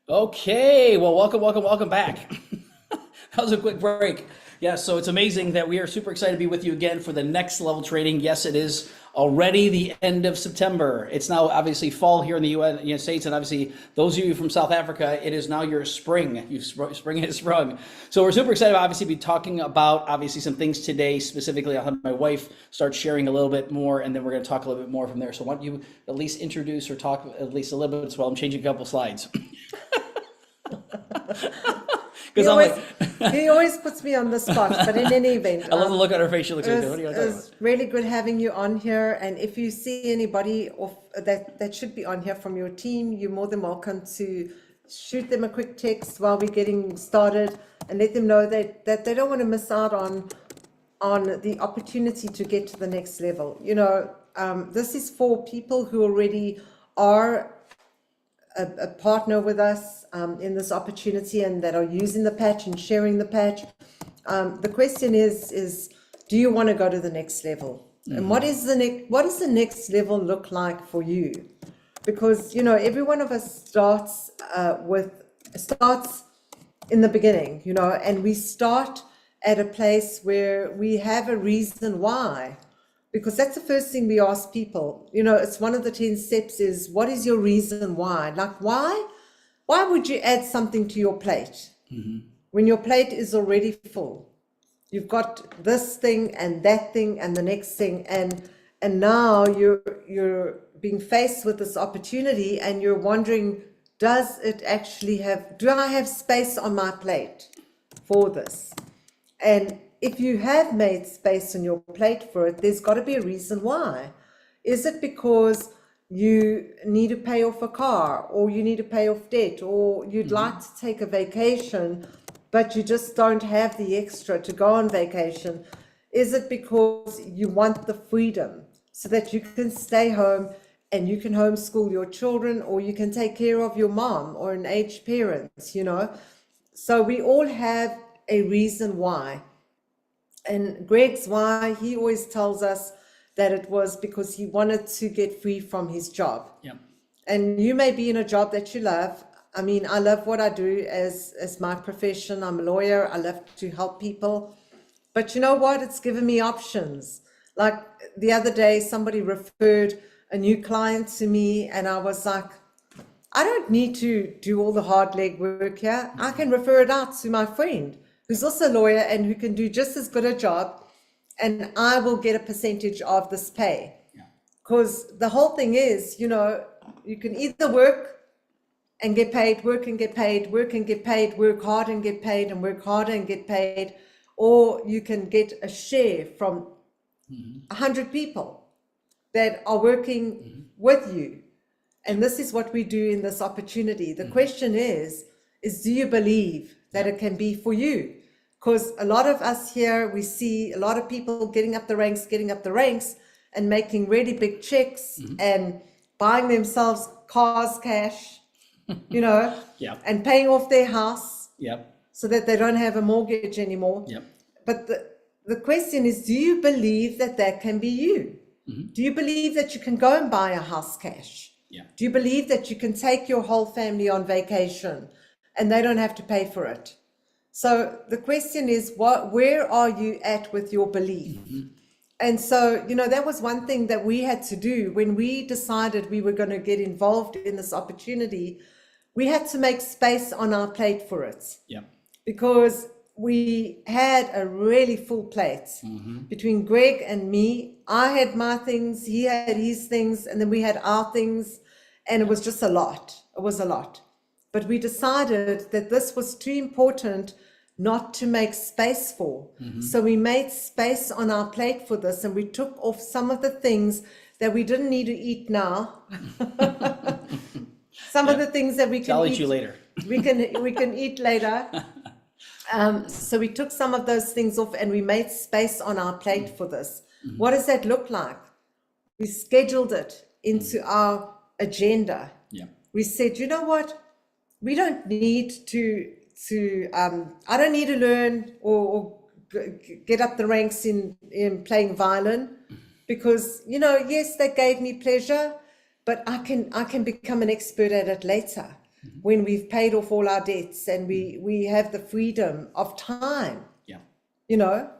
Okay, well, welcome back. That was a quick break. Yeah, so it's amazing that we are super excited to be with you again for the next level training. Yes, it is already the end of September. It's now obviously fall here in the US, United States, and obviously those of you from South Africa, it is now your spring. Spring has sprung. So we're super excited to obviously be talking about obviously some things today. Specifically, I'll have my wife start sharing a little bit more, and then we're going to talk a little bit more from there. So why don't you at least introduce or talk at least a little bit as well? I'm changing a couple slides. He Because I'm like, always he always puts me on the spot, but in any event, I love the look on her face. She looks like, what are you it talking about? was really good having you on here. And if you see anybody that should be on here from your team, you're more than welcome to shoot them a quick text while we're getting started and let them know that they don't want to miss out on the opportunity to get to the next level. This is for people who already are a partner with us in this opportunity and that are using the patch and sharing the patch. The question is, do you want to go to the next level? And what does the next level look like for you? Because every one of us starts in the beginning, and we start at a place where we have a reason why. Because that's the first thing we ask people. It's one of the 10 steps is, what is your reason why? Like, why would you add something to your plate when your plate is already full? You've got this thing and that thing and the next thing. And now you're being faced with this opportunity and you're wondering, do I have space on my plate for this? And if you have made space on your plate for it, there's got to be a reason why. Is it because you need to pay off a car, or you need to pay off debt, or you'd like to take a vacation, but you just don't have the extra to go on vacation? Is it because you want the freedom so that you can stay home and you can homeschool your children, or you can take care of your mom or an aged parent, So we all have a reason why. And Greg's why, he always tells us that it was because he wanted to get free from his job. Yeah. And you may be in a job that you love. I mean, I love what I do as my profession. I'm a lawyer. I love to help people. But you know what? It's given me options. Like the other day, somebody referred a new client to me, and I was like, I don't need to do all the hard leg work here. I can refer it out to my friend who's also a lawyer and who can do just as good a job, and I will get a percentage of this pay. Because the whole thing is, you can either work and get paid, work and get paid, work and get paid, work hard and get paid, and work harder and get paid, or you can get a share from 100 people that are working with you. And this is what we do in this opportunity. The question is do you believe that it can be for you? Because a lot of us here, we see a lot of people getting up the ranks and making really big checks and buying themselves cars, cash, and paying off their house so that they don't have a mortgage anymore. But the question is, do you believe that can be you? Do you believe that you can go and buy a house cash? Do you believe that you can take your whole family on vacation and they don't have to pay for it? So the question is, where are you at with your belief? And so, that was one thing that we had to do when we decided we were going to get involved in this opportunity. We had to make space on our plate for it. Because we had a really full plate between Greg and me. I had my things, he had his things, and then we had our things, and it was just a lot. It was a lot. But we decided that this was too important not to make space for. So we made space on our plate for this, and we took off some of the things that we didn't need to eat now. Some of the things that we can I'll eat eat you later. we can eat later. So we took some of those things off and we made space on our plate for this. What does that look like? We scheduled it into our agenda. We said, you know what? We don't need I don't need to learn or get up the ranks in playing violin, because, yes, that gave me pleasure, but I can become an expert at it later. when we've paid off all our debts and we have the freedom of time, Yeah. you know,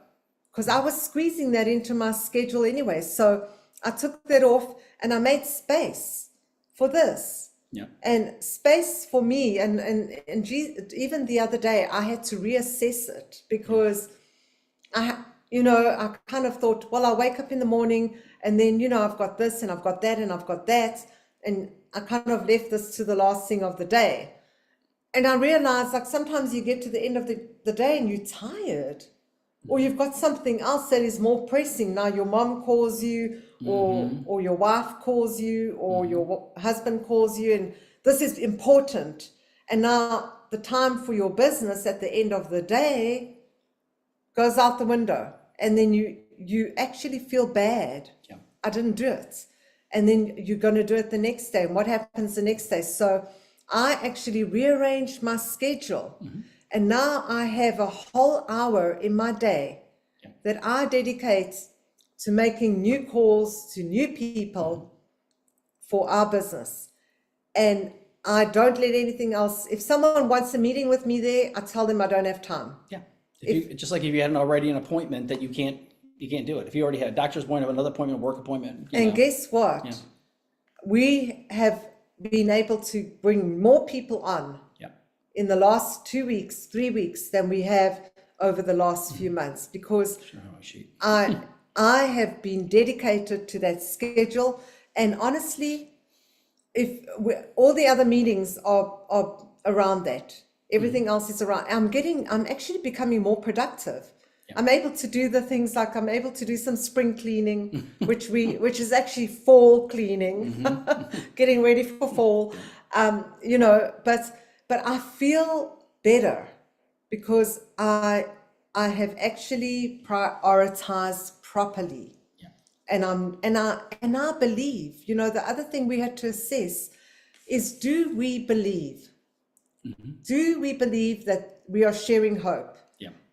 because I was squeezing that into my schedule anyway. So I took that off and I made space for this. Yeah. And space for me, and even the other day, I had to reassess it because I kind of thought, well, I'll wake up in the morning and then, I've got this and I've got that and I've got that. And I kind of left this to the last thing of the day. And I realized, like, sometimes you get to the end of the day and you're tired, or you've got something else that is more pressing. Now your mom calls you, or your wife calls you, or your husband calls you, and this is important. And now the time for your business at the end of the day goes out the window, and then you actually feel bad. Yeah. I didn't do it. And then you're going to do it the next day. And what happens the next day? So I actually rearranged my schedule. And now I have a whole hour in my day that I dedicate to making new calls to new people for our business. And I don't let anything else. If someone wants a meeting with me there, I tell them I don't have time. Yeah. Just like if you hadn't already an appointment that you can't do it. If you already had a doctor's appointment, another appointment, work appointment. And guess what? Yeah. We have been able to bring more people on in the last 2 weeks, 3 weeks than we have over the last few months, because I have been dedicated to that schedule. And honestly, if all the other meetings are around that, everything else is around, I'm actually becoming more productive. I'm able to do the things like I'm able to do some spring cleaning, which is actually fall cleaning, getting ready for fall, but I feel better because I have actually prioritized properly. And I believe, the other thing we had to assess is, do we believe? Do we believe that we are sharing hope?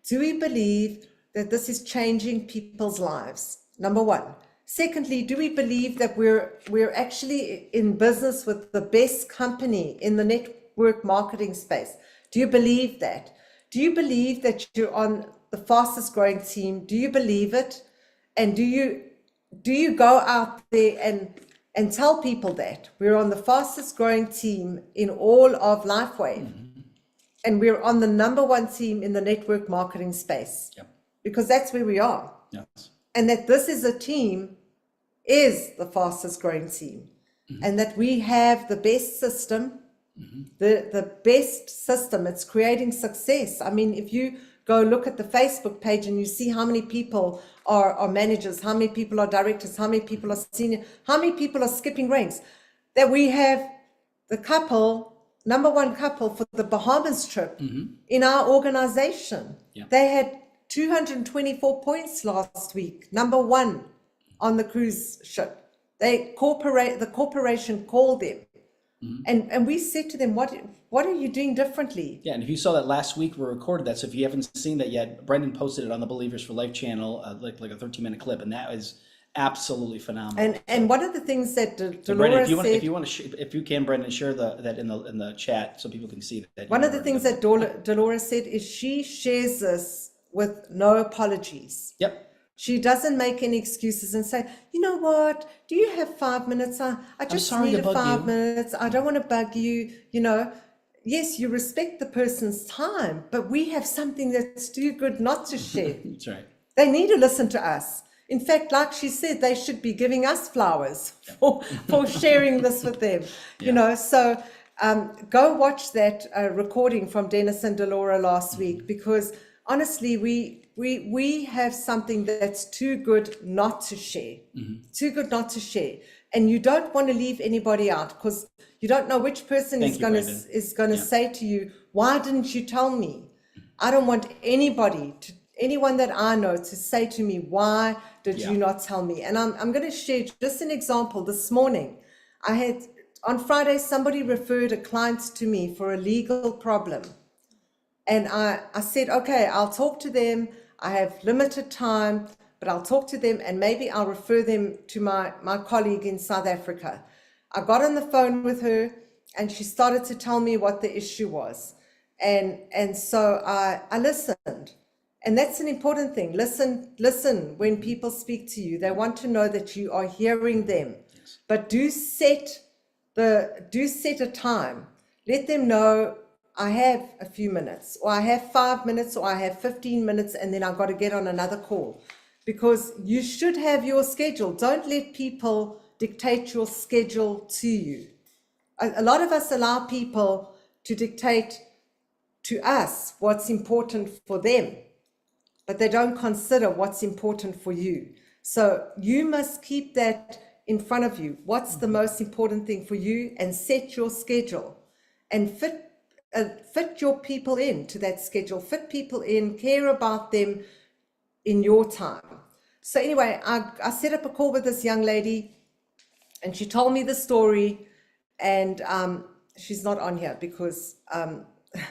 Do we believe that this is changing people's lives? Number one. Secondly, do we believe that we're actually in business with the best company in the network marketing space? Do you believe that? Do you believe that you're on the fastest growing team? Do you believe it? And do you go out there and tell people that we're on the fastest growing team in all of LifeWave? And we're on the number one team in the network marketing space, because that's where we are. Yes. And that this is a team, is the fastest growing team, and that we have the best system, the best system. It's creating success. I mean, if you go look at the Facebook page and you see how many people are managers, how many people are directors, how many people are senior, how many people are skipping ranks, that we have the number one couple for the Bahamas trip in our organization. They had 224 points last week, number one on the cruise ship. The corporation called them. And we said to them, what are you doing differently? Yeah, and if you saw that last week, we recorded that. So if you haven't seen that yet, Brendan posted it on the Believers for Life channel, like a 13-minute clip, and that was absolutely phenomenal. And one of the things that Dolores Brendan, said, if you can, Brendan, share that in the chat so people can see that. One of the things that Dolores said is she shares this with no apologies. Yep. She doesn't make any excuses and say, you know what, do you have 5 minutes? I just need 5 minutes. I don't want to bug you. Yes, you respect the person's time, but we have something that's too good not to share. That's right. They need to listen to us. In fact, like she said, they should be giving us flowers for sharing this with them. So go watch that recording from Dennis and Delora last week, because honestly, we have something that's too good not to share, too good not to share. And you don't want to leave anybody out, because you don't know which person is going to say to you, why didn't you tell me? I don't want anyone that I know to say to me, why did you not tell me? And I'm going to share just an example. This morning, on Friday, somebody referred a client to me for a legal problem. And I said, okay, I'll talk to them. I have limited time, but I'll talk to them, and maybe I'll refer them to my colleague in South Africa. I got on the phone with her, and she started to tell me what the issue was. And so I listened. And that's an important thing. Listen when people speak to you. They want to know that you are hearing them. Yes. But do set a time. Let them know I have a few minutes, or I have 5 minutes, or I have 15 minutes, and then I've got to get on another call. Because you should have your schedule. Don't let people dictate your schedule to you. A lot of us allow people to dictate to us what's important for them, but they don't consider what's important for you. So you must keep that in front of you. What's the most important thing for you, and set your schedule and fit your people into that schedule, fit people in, care about them in your time. So anyway, I set up a call with this young lady, and she told me the story, and she's not on here because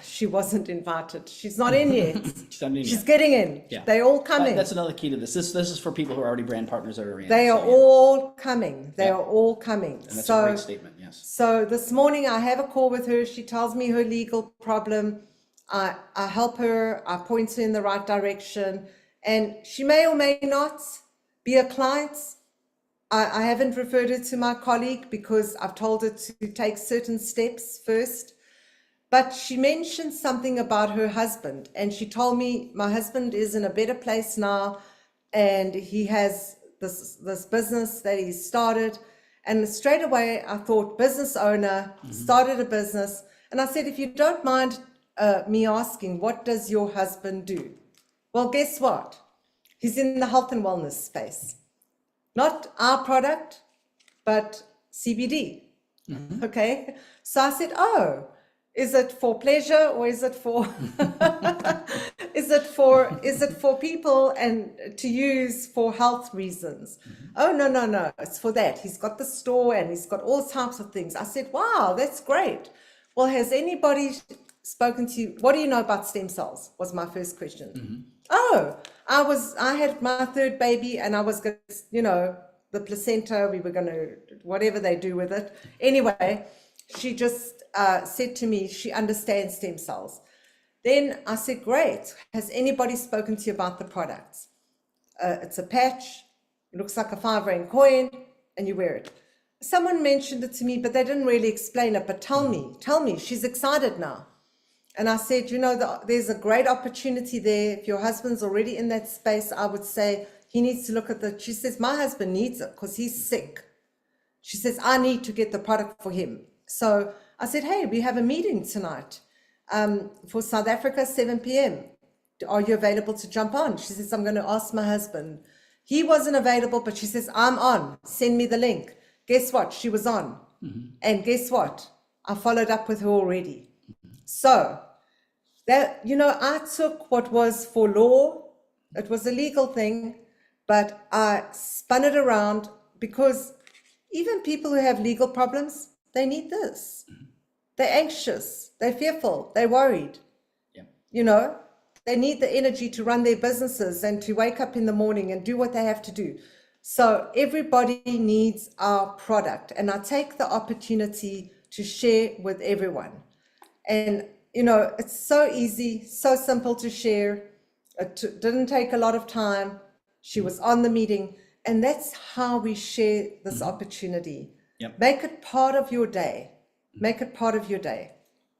she wasn't invited. She's not in yet. She's getting in. Yeah. They all coming. That's another key to this. This is for people who are already brand partners that are in. They are all coming. They are all coming. And that's a great statement, yes. So this morning I have a call with her. She tells me her legal problem. I help her. I point her in the right direction. And she may or may not be a client. I haven't referred her to my colleague because I've told her to take certain steps first. But she mentioned something about her husband, and she told me my husband is in a better place now, and he has this business that he started. And straight away I thought, business owner, started a business. And I said, if you don't mind me asking, what does your husband do? Well, guess what? He's in the health and wellness space. Not our product, but CBD. Okay. So I said, oh, is it for pleasure, or is it for is it for people and to use for health reasons? Oh, no, it's for that. He's got the store and he's got all types of things. I said, wow, that's great. Well, has anybody spoken to you? What do you know about stem cells? Was my first question. Oh, I had my third baby, and I was going to, the placenta, we were going to, whatever they do with it. Anyway, she just said to me, she understands stem cells. Then I said, great. Has anybody spoken to you about the products? It's a patch. It looks like a 5 Rand coin, and you wear it. Someone mentioned it to me, but they didn't really explain it. But tell me, she's excited now. And I said, there's a great opportunity there. If your husband's already in that space, I would say he needs to look at she says, my husband needs it because he's sick. She says, I need to get the product for him. So I said, hey, we have a meeting tonight for South Africa, 7 p.m. Are you available to jump on? She says, I'm going to ask my husband. He wasn't available, but she says, I'm on. Send me the link. Guess what? She was on. And guess what? I followed up with her already. So that, I took what was for law. It was a legal thing, but I spun it around because even people who have legal problems, they need this. They're anxious, they're fearful, they're worried. Yeah. They need the energy to run their businesses and to wake up in the morning and do what they have to do. So everybody needs our product. And I take the opportunity to share with everyone. And, it's so easy, so simple to share. It didn't take a lot of time. She was on the meeting. And that's how we share this opportunity. Yep. Make it part of your day. Make it part of your day.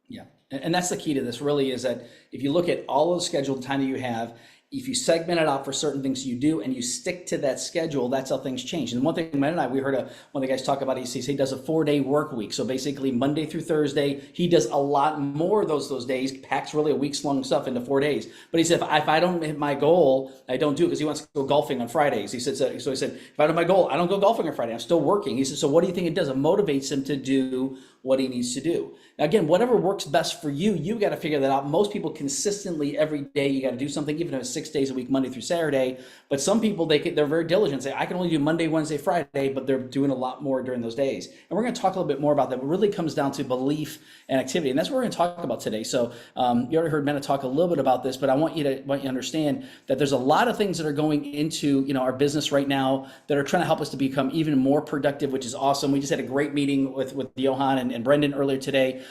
Yeah. And that's the key to this really, is that if you look at all of the scheduled time that you have, if you segment it out for certain things you do and you stick to that schedule, that's how things change. And one thing, Matt and I, we heard one of the guys talk about, he says he does a 4-day work week. So basically Monday through Thursday, he does a lot more those days, packs really a week's long stuff into 4 days. But he said, if I don't hit my goal, I don't do it, because he wants to go golfing on Fridays. He said, so he said, if I don't hit my goal, I don't go golfing on Friday. I'm still working. He said, so what do you think it does? It motivates him to do what he needs to do. Now, again, whatever works best for you, you got to figure that out. Most people consistently every day, you got to do something, even if it's 6 days a week, Monday through Saturday. But some people, they're very diligent. Say, I can only do Monday, Wednesday, Friday, but they're doing a lot more during those days. And we're going to talk a little bit more about that. But it really comes down to belief and activity. And that's what we're going to talk about today. So you already heard Mena talk a little bit about this, but I want you to understand that there's a lot of things that are going into our business right now that are trying to help us to become even more productive, which is awesome. We just had a great meeting with Johan and Brendan earlier today,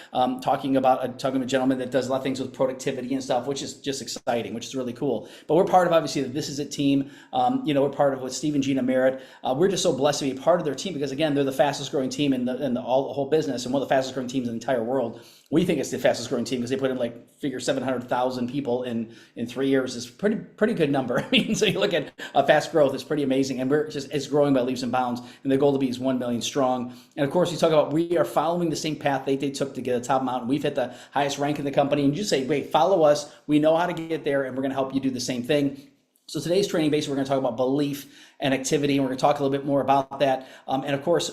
talking about a gentleman that does a lot of things with productivity and stuff, which is just exciting, which is really cool. But we're part of, obviously, the This Is It team. We're part of with Steve and Gina Merritt. We're just so blessed to be part of their team because, again, they're the fastest growing team in the whole business and one of the fastest growing teams in the entire world. We think it's the fastest growing team because they put in figure 700,000 people in 3 years is pretty good number. I mean, so you look at fast growth, it's pretty amazing, and it's growing by leaps and bounds. And the goal to be is 1 million strong. And of course, you talk about we are following the same path they took to get to the top mountain. We've hit the highest rank in the company, and you say, wait, follow us. We know how to get there, and we're going to help you do the same thing. So today's training, basically, we're going to talk about belief and activity, and we're going to talk a little bit more about that. And of course,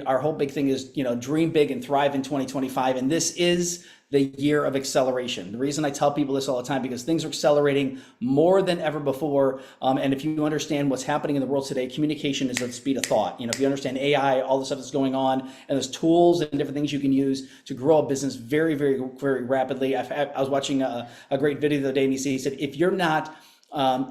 our whole big thing is, dream big and thrive in 2025. And this is the year of acceleration. The reason I tell people this all the time, because things are accelerating more than ever before. And if you understand what's happening in the world today, communication is at the speed of thought. If you understand AI, all the stuff that's going on, and there's tools and different things you can use to grow a business very, very, very rapidly. I was watching a great video the other day, and he said, if you're not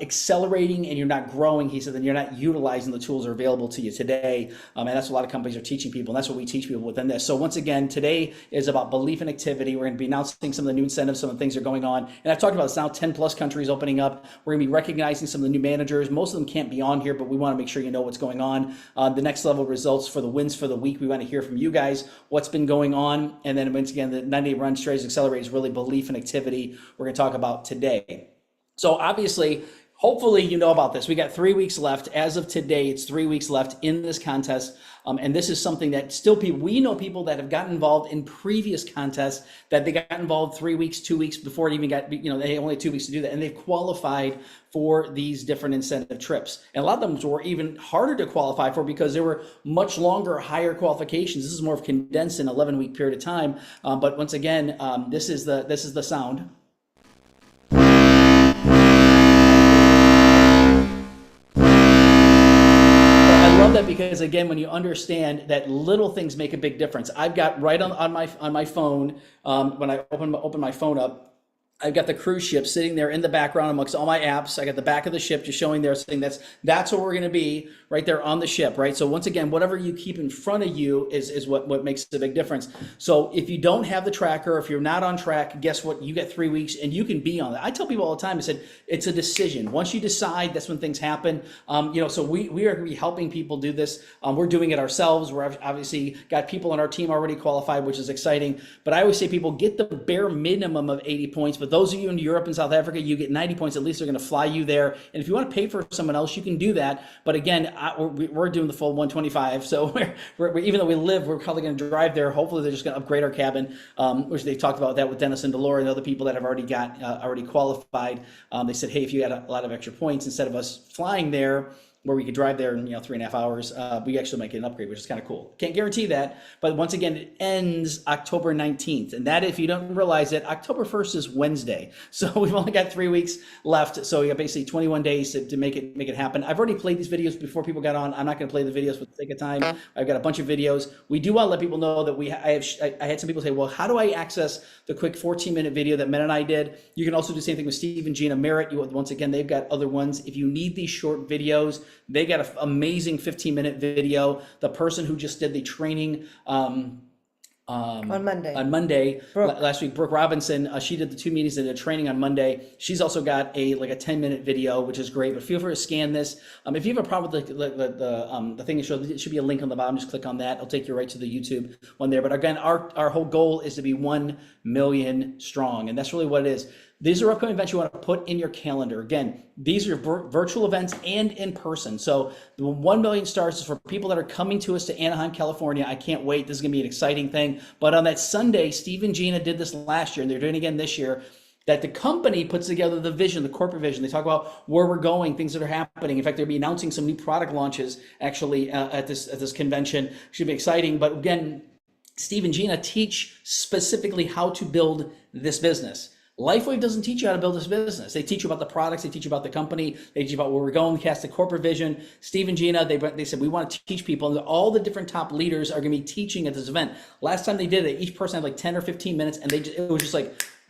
accelerating and you're not growing, he said, then you're not utilizing the tools that are available to you today. And that's what a lot of companies are teaching people. And that's what we teach people within this. So once again, today is about belief and activity. We're going to be announcing some of the new incentives, some of the things that are going on. And I've talked about this now, 10 plus countries opening up. We're going to be recognizing some of the new managers. Most of them can't be on here, but we want to make sure you know what's going on. The next level results for the wins for the week. We want to hear from you guys what's been going on. And then once again, the 90-day run strategies accelerate is really belief and activity we're going to talk about today. So obviously, hopefully you know about this. We got 3 weeks left. As of today, it's 3 weeks left in this contest. And this is something that we know people that have gotten involved in previous contests that they got involved 3 weeks, 2 weeks before it even got, they only had 2 weeks to do that. And they've qualified for these different incentive trips. And a lot of them were even harder to qualify for because there were much longer, higher qualifications. This is more of condensed in an 11-week period of time. But once again, this is the sound. That because again, when you understand that little things make a big difference. I've got right on my phone, when I open my phone up, I've got the cruise ship sitting there in the background amongst all my apps. I got the back of the ship just showing there, saying that's where we're going to be right there on the ship, right? So once again, whatever you keep in front of you is what makes the big difference. So if you don't have the tracker, if you're not on track, guess what? You get 3 weeks and you can be on that. I tell people all the time, I said, it's a decision. Once you decide, that's when things happen. So we are going to be helping people do this. We're doing it ourselves. We're obviously got people on our team already qualified, which is exciting. But I always say people get the bare minimum of 80 points, but those of you in Europe and South Africa, you get 90 points. At least they're going to fly you there. And if you want to pay for someone else, you can do that. But again, we're doing the full 125. So we're even though we live, we're probably going to drive there. Hopefully, they're just going to upgrade our cabin, which they talked about that with Dennis and Delora and other people that have already qualified. They said, hey, if you had a lot of extra points, instead of us flying there, where we could drive there in 3.5 hours, we actually might get an upgrade, which is kind of cool. Can't guarantee that, but once again, it ends October 19th, and that, if you don't realize it, October 1st is Wednesday, so we've only got 3 weeks left. So you got basically 21 days to make it happen. I've already played these videos before people got on. I'm not going to play the videos for the sake of time. I've got a bunch of videos. We do want to let people know that I had some people say, well, how do I access the quick 14-minute video that Men and I did? You can also do the same thing with Steve and Gina Merritt. Once again, they've got other ones. If you need these short videos, they got an amazing 15-minute video. The person who just did the training on Monday last week, Brooke Robinson, she did the 2 meetings and the training on Monday. She's also got a 10-minute video, which is great. But feel free to scan this. If you have a problem with the thing, it should be a link on the bottom. Just click on that. It'll take you right to the YouTube one there. But again, our whole goal is to be 1 million strong, and that's really what it is. These are upcoming events you want to put in your calendar. Again, these are virtual events and in person. So the 1 million stars is for people that are coming to us to Anaheim, California. I can't wait. This is going to be an exciting thing. But on that Sunday, Steve and Gina did this last year, and they're doing it again this year, that the company puts together the vision, the corporate vision. They talk about where we're going, things that are happening. In fact, they'll be announcing some new product launches actually at this convention. Should be exciting. But again, Steve and Gina teach specifically how to build this business. LifeWave doesn't teach you how to build this business. They teach you about the products. They teach you about the company. They teach you about where we're going. Cast the corporate vision. Steve and Gina, they said, we want to teach people. And all the different top leaders are going to be teaching at this event. Last time they did it, each person had 10 or 15 minutes, and it was just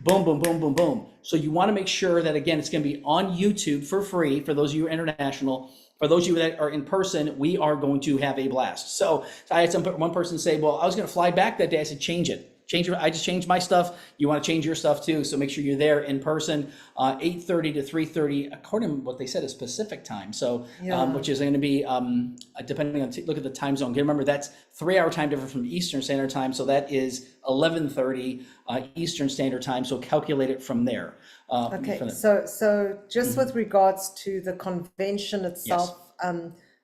boom, boom, boom, boom, boom. So you want to make sure that, again, it's going to be on YouTube for free for those of you who are international. for those of you that are in person, we are going to have a blast. So I had one person say, well, I was going to fly back that day. I said, change it. I just changed my stuff. You want to change your stuff too. So make sure you're there in person, 8:30 to 3:30, according to what they said is Pacific time. So, which is going to be, depending on, look at the time zone. Remember, that's 3-hour time difference from Eastern Standard Time. So that is 11:30 Eastern Standard Time. So calculate it from there. Okay. So just with regards to the convention itself,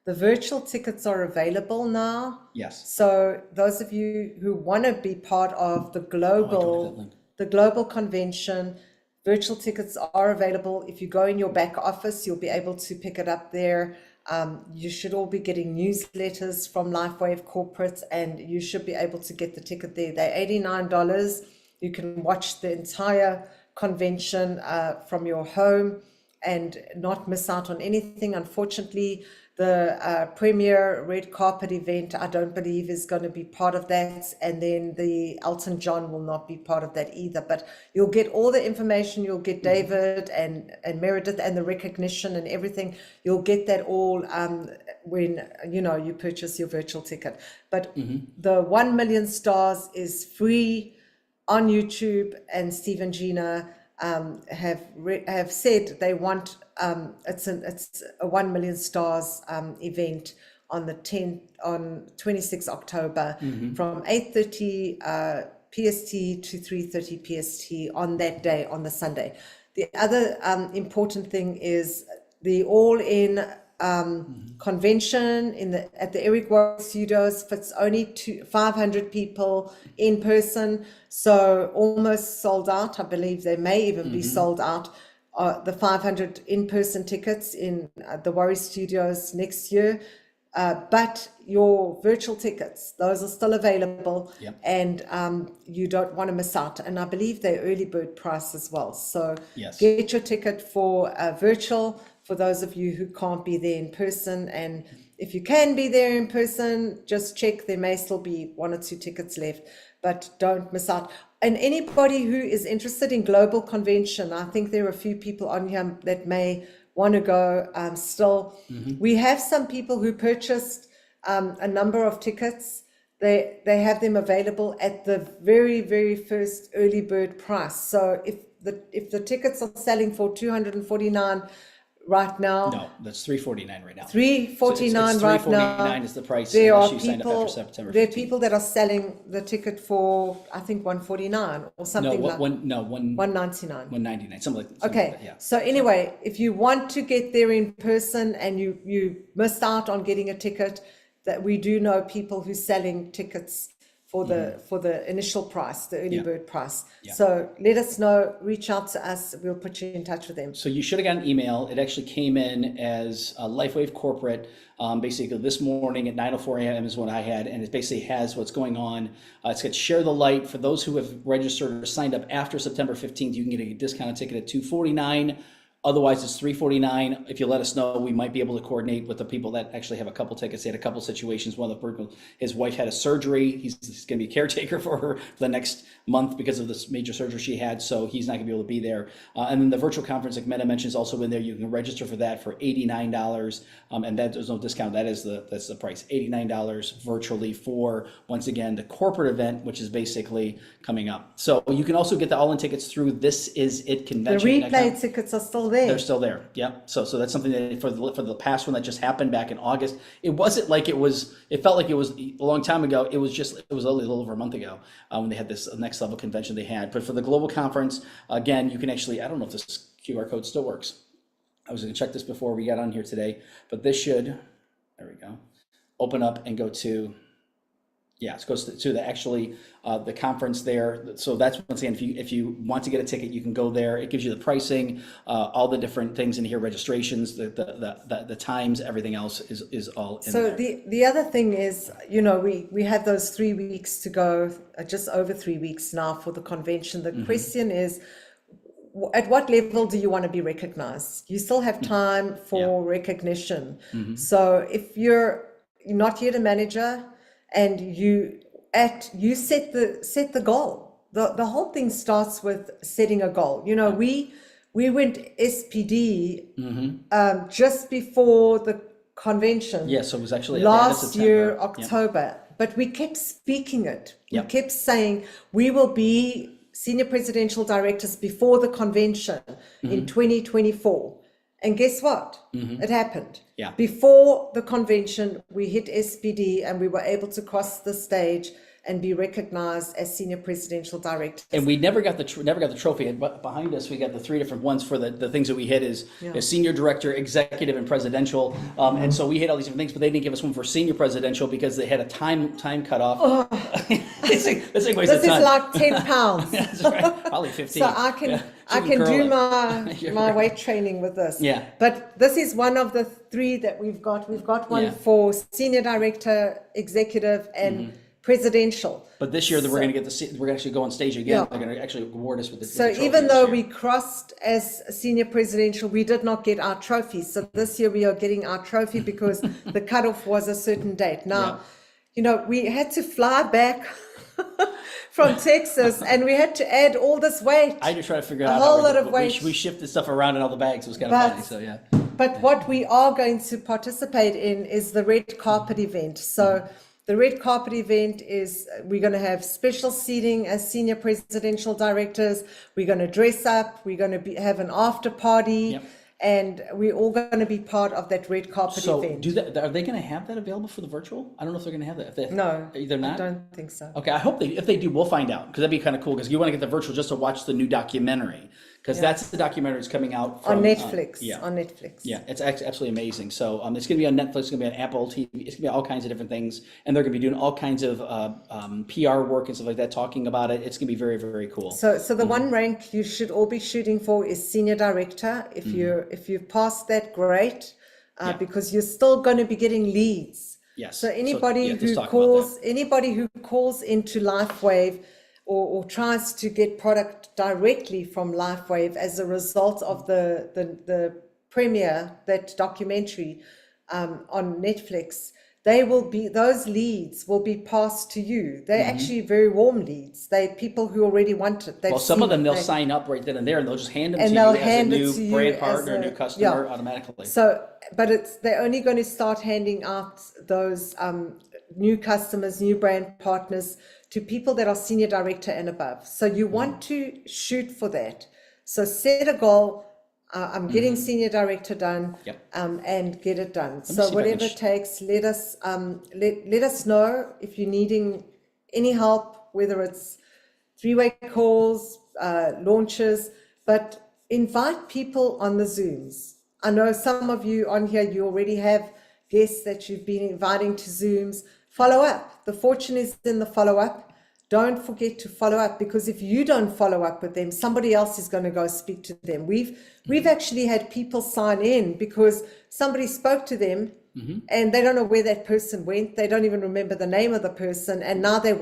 the virtual tickets are available now. Yes. So those of you who want to be part of the global convention, virtual tickets are available. If you go in your back office, you'll be able to pick it up there. You should all be getting newsletters from LifeWave Corporate, and you should be able to get the ticket there. They're $89. You can watch the entire convention from your home and not miss out on anything. Unfortunately, the premier red carpet event, I don't believe is going to be part of that. And then the Elton John will not be part of that either. But you'll get all the information. You'll get David and Meredith and the recognition and everything. You'll get that all when, you purchase your virtual ticket. But the 1 Million Stars is free on YouTube, and Steve and Gina have said they want it's a 1 Million Stars event on the 26 October from 8:30 PST to 3:30 PST on that day, on the Sunday. The other important thing is the all-in convention at the Eric Warren Studios fits only 500 people in person, so almost sold out. I believe they may even be sold out. The 500 in-person tickets in the Warren Studios next year, but your virtual tickets, those are still available, and you don't want to miss out. And I believe they're early bird price as well. So get your ticket for virtual, for those of you who can't be there in person. And if you can be there in person, just check. There may still be 1 or 2 tickets left, but don't miss out. And anybody who is interested in global convention, I think there are a few people on here that may want to go still. We have some people who purchased a number of tickets. They have them available at the very, very first early bird price. So if the tickets are selling for $249 right now. No, that's $349 right now. $349 right now. $349 is the price. There are you signed up after September 15th. There are people that are selling the ticket for, I think, $149 or something like that. No, $199. $199, something like that. Okay, so anyway, if you want to get there in person and you missed out on getting a ticket, that we do know people who selling tickets for the initial price, the early bird price. So let us know, reach out to us, we'll put you in touch with them. So you should have got an email. It actually came in as LifeWave Corporate. Basically this morning at 9:04 a.m. is what I had, and it basically has what's going on. It's got Share the Light. For those who have registered or signed up after September 15th, you can get a discounted ticket at $249. Otherwise, it's $349. If you let us know, we might be able to coordinate with the people that actually have a couple tickets. They had a couple situations. One of the people, his wife had a surgery. He's going to be a caretaker for her for the next month because of this major surgery she had. So he's not going to be able to be there. And then the virtual conference, like Meta mentioned, is also in there. You can register for that for $89. And that there's no discount. That's the price. $89 virtually for, once again, the corporate event, which is basically coming up. So you can also get the all-in tickets through This Is It convention. The replay tickets are still there. They're still there. Yeah. So that's something that for the past one that just happened back in August. It wasn't like it felt like it was a long time ago. It was a little over a month ago when they had this next level convention they had. But for the global conference, again, you can actually, I don't know if this QR code still works. I was going to check this before we got on here today, but this should, there we go, open up and go to, it goes to the conference there. So that's, once again, if you want to get a ticket, you can go there. It gives you the pricing, all the different things in here, registrations, the times, everything else is all in there. So the other thing is, we have those 3 weeks to go, just over 3 weeks now for the convention. The question is, at what level do you want to be recognized? You still have time for recognition. So if you're not yet a manager, and you set the goal. The whole thing starts with setting a goal. We went SPD just before convention. Yes, so it was actually at the end of Last year, September. Yep. October, but we kept speaking it. We Yep. kept saying we will be senior presidential directors before the convention in 2024. And guess what? It happened. Yeah. Before the convention, we hit SPD and we were able to cross the stage and be recognized as senior presidential directors. And we never got the trophy. And behind us, we got the 3 different ones for the things that we hit is senior director, executive, and presidential. And so we hit all these different things, but they didn't give us one for senior presidential because they had a time cutoff. this thing weighs This a ton. is like 10 pounds. That's right. Probably 15. So I can Yeah. I She can curl do it. my weight training with this. Yeah. But this is one of the 3 that we've got. We've got one Yeah. for senior director, executive, and presidential. But this year, we're going to get we're going to actually go on stage again. Yeah. They're going to actually award us with the So trophy even this though year. we crossed as senior presidential, we did not get our trophy. So this year we are getting our trophy because the cutoff was a certain date. Now, we had to fly back from Texas and we had to add all this weight. I just try to figure A out whole how lot of weight. we shifted stuff around in all the bags. It was kind of But- funny. So yeah. But what we are going to participate in is the red carpet event. So the red carpet event is we're going to have special seating as senior presidential directors. We're going to dress up. We're going to have an after party. Yep. And we're all going to be part of that red carpet So event. are they going to have that available for the virtual? I don't know if they're going to have that. No, they're not. I don't think so. Okay, I hope if they do, we'll find out because that'd be kind of cool because you want to get the virtual just to watch the new documentary because that's the documentary that's coming out from, On Netflix. yeah. On Netflix. Yeah, it's absolutely amazing. So it's going to be on Netflix, it's going to be on Apple TV, it's going to be all kinds of different things, and they're going to be doing all kinds of PR work and stuff like that, talking about it. It's going to be very, very cool. So the one rank you should all be shooting for is senior director. If you've passed that, great, because you're still going to be getting leads. Yes. So anybody let's who talk about calls into LifeWave or tries to get product directly from LifeWave as a result of the premiere, that documentary on Netflix, those leads will be passed to you. They're actually very warm leads. They're people who already want it. Well, some of them they'll sign up right then and there, and they'll just hand them And to they'll you as a hand it new to you brand as partner, a- new customer yeah. automatically. So, but they're only going to start handing out those new customers, new brand partners to people that are senior director and above. So you want to shoot for that. So set a goal. I'm getting senior director done, Yep. and get it done. see So if I can whatever it takes, let us know if you're needing any help, whether it's 3-way calls, launches, but invite people on the Zooms. I know some of you on here, you already have guests that you've been inviting to Zooms. Follow up. The fortune is in the follow up. Don't forget to follow up, because if you don't follow up with them, somebody else is going to go speak to them. We've actually had people sign in because somebody spoke to them and they don't know where that person went. They don't even remember the name of the person, and now they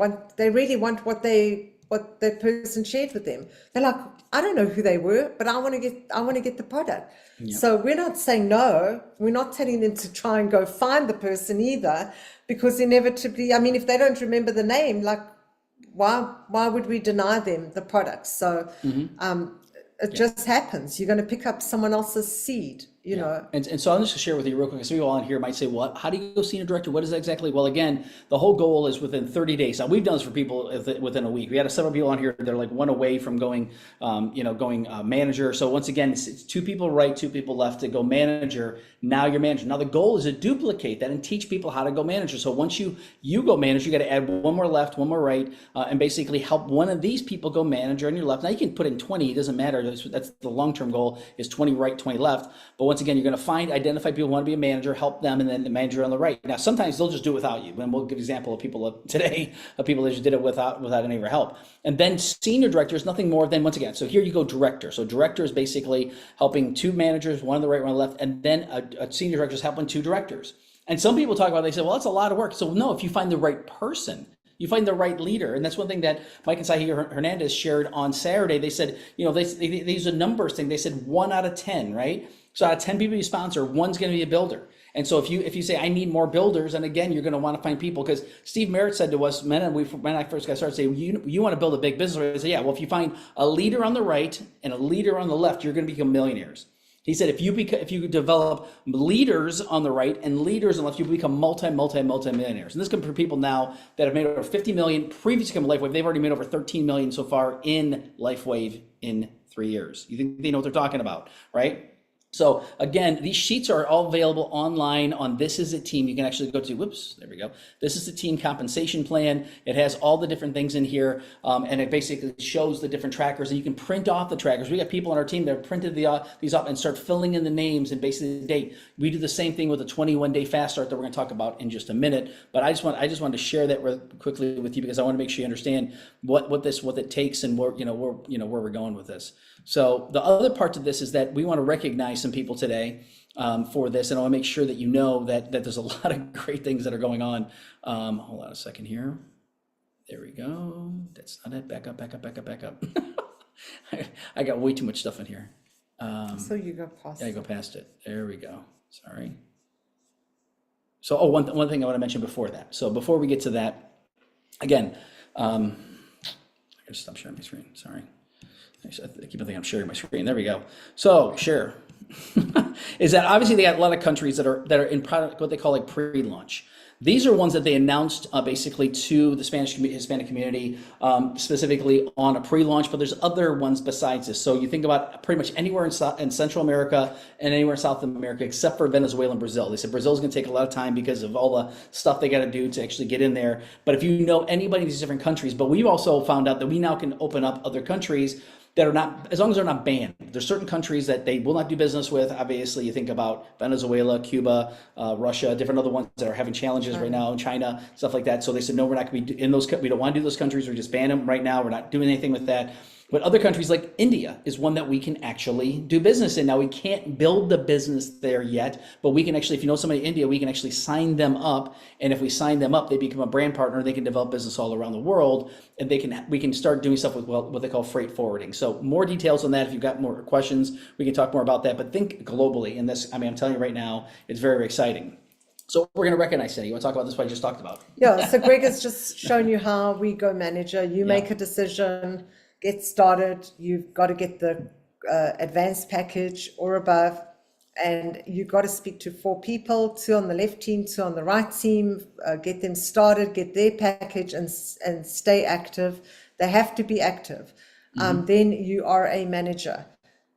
really want what that person shared with them. They're like, I don't know who they were, but I want to get the product. Yep. So we're not saying no. We're not telling them to try and go find the person either, because inevitably, I mean, if they don't remember the name, like, why would we deny them the product? So it just happens. You're going to pick up someone else's seed, you know. And so I'm just going to share with you real quick. Some people on here might say, well, how do you go senior director? What is that exactly? Well, again, the whole goal is within 30 days. Now, we've done this for people within a week. We had several people on here. They're like one away from going, manager. So once again, it's 2 people right, 2 people left to go manager. Now you're manager. Now the goal is to duplicate that and teach people how to go manager. So once you go manager, you got to add 1 more left, 1 more right, and basically help one of these people go manager on your left. Now you can put in 20. It doesn't matter. That's the long-term goal, is 20 right, 20 left. But once again, you're going to identify people who want to be a manager, help them, and then the manager on the right. Now, sometimes they'll just do it without you. And we'll give an example of people today, of people that just did it without any of your help. And then senior director is nothing more than, once again, so here you go director. So director is basically helping 2 managers, 1 on the right, 1 on the left, and then a senior director is helping 2 directors. And some people talk about, they say, well, that's a lot of work. So no, if you find the right person, you find the right leader. And that's one thing that Mike and Sahi Hernandez shared on Saturday. They said, they use a numbers thing. They said 1 out of 10, right? So out of 10 people you sponsor, 1's going to be a builder. And so if you say, I need more builders, and again, you're going to want to find people, because Steve Merritt said to us, when I first got started, saying, you want to build a big business? I said, yeah, well, if you find a leader on the right and a leader on the left, you're going to become millionaires. He said if you develop leaders on the right and leaders on the left, you become multi millionaires. And this comes for people now that have made over 50 million previously come LifeWave. They've already made over 13 million so far in LifeWave in 3 years. You think they know what they're talking about, right? So again, these sheets are all available online on This Is It Team. You can actually go to, whoops, there we go. This is the team compensation plan. It has all the different things in here, and it basically shows the different trackers, and you can print off the trackers. We got people on our team that have printed these up and start filling in the names and basically the date. We do the same thing with a 21-day fast start that we're going to talk about in just a minute. But I just wanted to share that quickly with you because I want to make sure you understand what it takes and where we're going with this. So the other part of this is that we want to recognize some people today for this, and I want to make sure that you know that there's a lot of great things that are going on. Hold on a second here. There we go. That's not it. Back up. I got way too much stuff in here. So you go past. Yeah, I go past it. There we go. Sorry. So, one thing I want to mention before that. So before we get to that, again, I gotta stop sharing my screen. Sorry. I keep thinking I'm sharing my screen. There we go. So share is that obviously they got a lot of countries that are in product, what they call like pre-launch. These are ones that they announced basically to the Hispanic community, specifically on a pre-launch, but there's other ones besides this. So you think about pretty much anywhere in Central America and anywhere in South America, except for Venezuela and Brazil. They said Brazil's gonna take a lot of time because of all the stuff they gotta do to actually get in there. But if you know anybody in these different countries, but we've also found out that we now can open up other countries that are not, as long as they're not banned. There's certain countries that they will not do business with. Obviously, you think about Venezuela, Cuba, Russia, different other ones that are having challenges right now, China, stuff like that. So they said, no, we're not going to be in those. We don't want to do those countries. We're just ban them right now. We're not doing anything with that. But other countries like India is one that we can actually do business in. Now, we can't build the business there yet, but we can actually, if you know somebody in India, we can actually sign them up. And if we sign them up, they become a brand partner. They can develop business all around the world, and we can start doing stuff with what they call freight forwarding. So more details on that. If you've got more questions, we can talk more about that. But think globally in this. I mean, I'm telling you right now, it's very, very exciting. So we're going to recognize that. You want to talk about this? What I just talked about? Yeah. So Greg has just shown you how we go manager. You make a decision. Get started, you've got to get the advanced package or above, and you've got to speak to 4 people, 2 on the left team, 2 on the right team, get them started, get their package and stay active. They have to be active. Then you are a manager.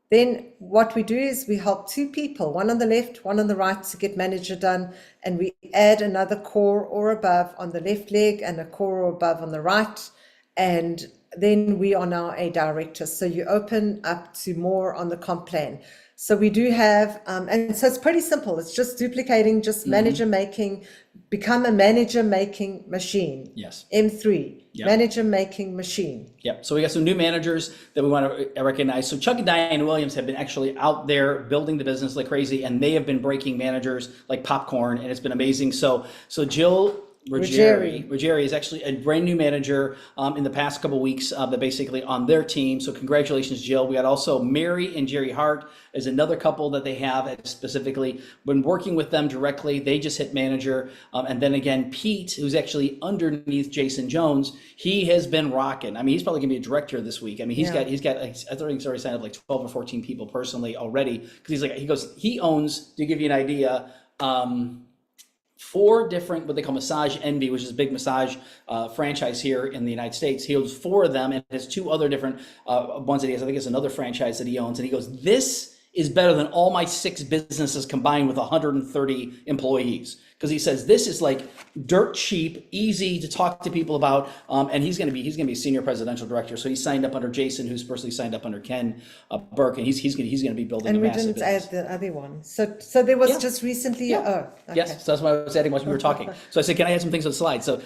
Then what we do is we help 2 people, 1 on the left, 1 on the right, to get manager done, and we add another core or above on the left leg and a core or above on the right, and then we are now a director. So you open up to more on the comp plan. So we do have, and so it's pretty simple. It's just duplicating, just manager making, become a manager making machine. Yes. M3, manager making machine. Yep. So we got some new managers that we want to recognize. So Chuck and Diane Williams have been actually out there building the business like crazy, and they have been breaking managers like popcorn, and it's been amazing. So Jill Ruggieri is actually a brand new manager in the past couple of weeks that basically on their team. So congratulations, Jill. We got also Mary and Jerry Hart is another couple that they have specifically been working with them directly. They just hit manager. And then again, Pete, who's actually underneath Jason Jones, he has been rocking. I mean, he's probably gonna be a director this week. I mean, he's got, I think he's already signed up like 12 or 14 people personally already. Cause he owns, to give you an idea, 4 different, what they call Massage Envy, which is a big massage franchise here in the United States. He owns 4 of them and has 2 other different ones that he has. I think it's another franchise that he owns. And he goes, this is better than all my 6 businesses combined with 130 employees. Because he says this is like dirt cheap, easy to talk to people about, and he's going to be a senior presidential director. So he signed up under Jason, who's personally signed up under Ken Burke, and he's going to be building. And a massive business. And we didn't add the other one. So there was just recently. Okay. Yes, so that's what I was adding while we were talking. So I said, can I add some things on the slide? So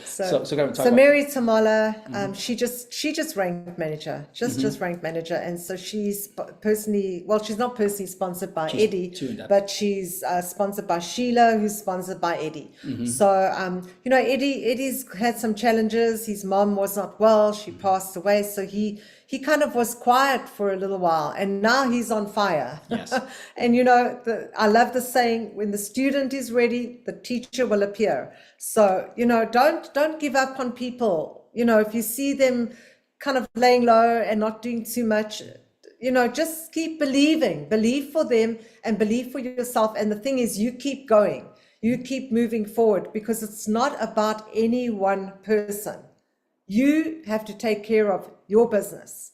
Mary Tamala, she just ranked manager, just ranked manager, and so she's personally, well, she's not personally sponsored by Eddie, but she's sponsored by Sheila, who's sponsored by Eddie. So Eddie's had some challenges. His mom was not well, she passed away, so he kind of was quiet for a little while, and now he's on fire. Yes. And I love the saying, when the student is ready, the teacher will appear. So don't give up on people. If you see them kind of laying low and not doing too much, just keep believing, believe for them and believe for yourself. And the thing is, you keep going, you keep moving forward, because it's not about any one person. You have to take care of your business,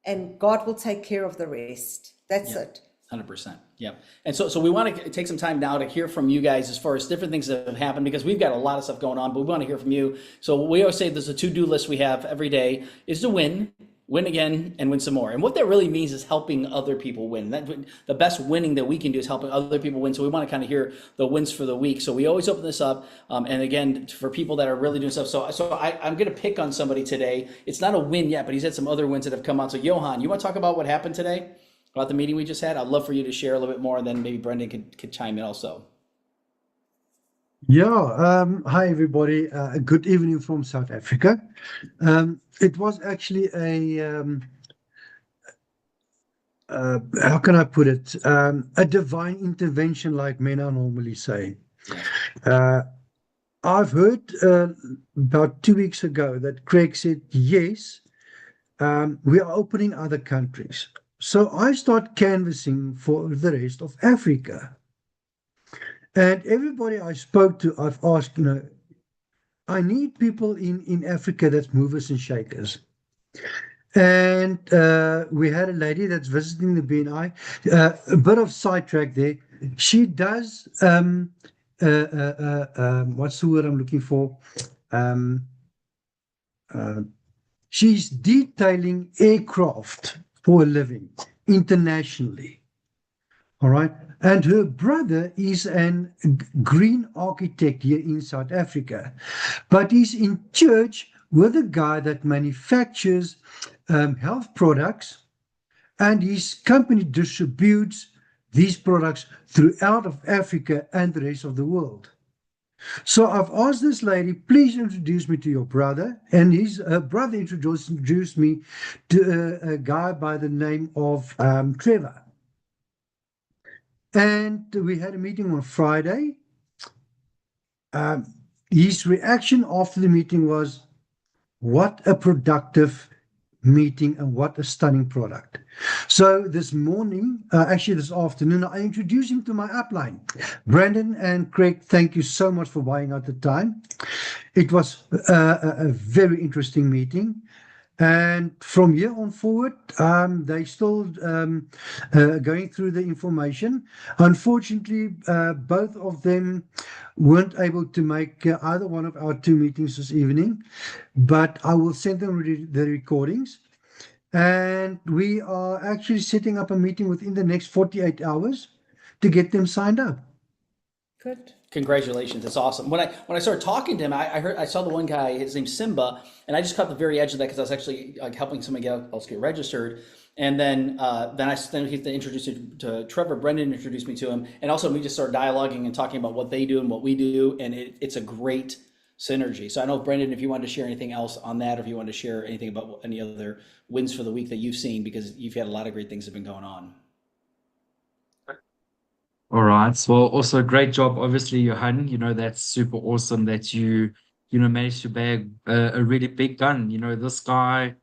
and God will take care of the rest. That's it. 100%. Yeah. And so we want to take some time now to hear from you guys as far as different things that have happened, because we've got a lot of stuff going on, but we want to hear from you. So we always say there's a to-do list we have every day is to win again, and win some more. And what that really means is helping other people win. The best winning that we can do is helping other people win. So we want to kind of hear the wins for the week. So we always open this up. And again, for people that are really doing stuff. So I'm going to pick on somebody today. It's not a win yet, but he's had some other wins that have come out. So Johan, you want to talk about what happened today? About the meeting we just had? I'd love for you to share a little bit more, and then maybe Brendan could chime in also. Yeah, hi everybody. Good evening from South Africa. It was actually how can I put it? A divine intervention, like men are normally saying. I've heard about 2 weeks ago that Craig said, yes, we are opening other countries. So I start canvassing for the rest of Africa. And everybody I spoke to, I've asked, I need people in Africa that's movers and shakers. And we had a lady that's visiting the BNI, a bit of sidetrack there. She does, what's the word I'm looking for? She's detailing aircraft for a living internationally. All right. And her brother is an green architect here in South Africa, but he's in church with a guy that manufactures health products, and his company distributes these products throughout of Africa and the rest of the world. So I've asked this lady, please introduce me to your brother, and his brother introduced me to a guy by the name of Trevor. And we had a meeting on Friday. His reaction after the meeting was, what a productive meeting and what a stunning product. So this morning, actually this afternoon, I introduced him to my upline. Brandon and Craig, thank you so much for buying out the time. It was a very interesting meeting. And from here on forward, they still going through the information. Unfortunately, both of them weren't able to make either one of our 2 meetings this evening, but I will send them the recordings. And we are actually setting up a meeting within the next 48 hours to get them signed up. Good. Congratulations, it's awesome. When I started talking to him, I saw the one guy, his name's Simba, and I just caught the very edge of that because I was actually like helping somebody else get registered. And then he introduced it to Trevor. Brendan introduced me to him, and also we just started dialoguing and talking about what they do and what we do, and it's a great synergy. So I know, Brendan, if you wanted to share anything else on that, or if you wanted to share anything about any other wins for the week that you've seen, because you've had a lot of great things that have been going on. All right. Well, also great job, obviously, Johan. That's super awesome that you managed to bag a really big gun. This guy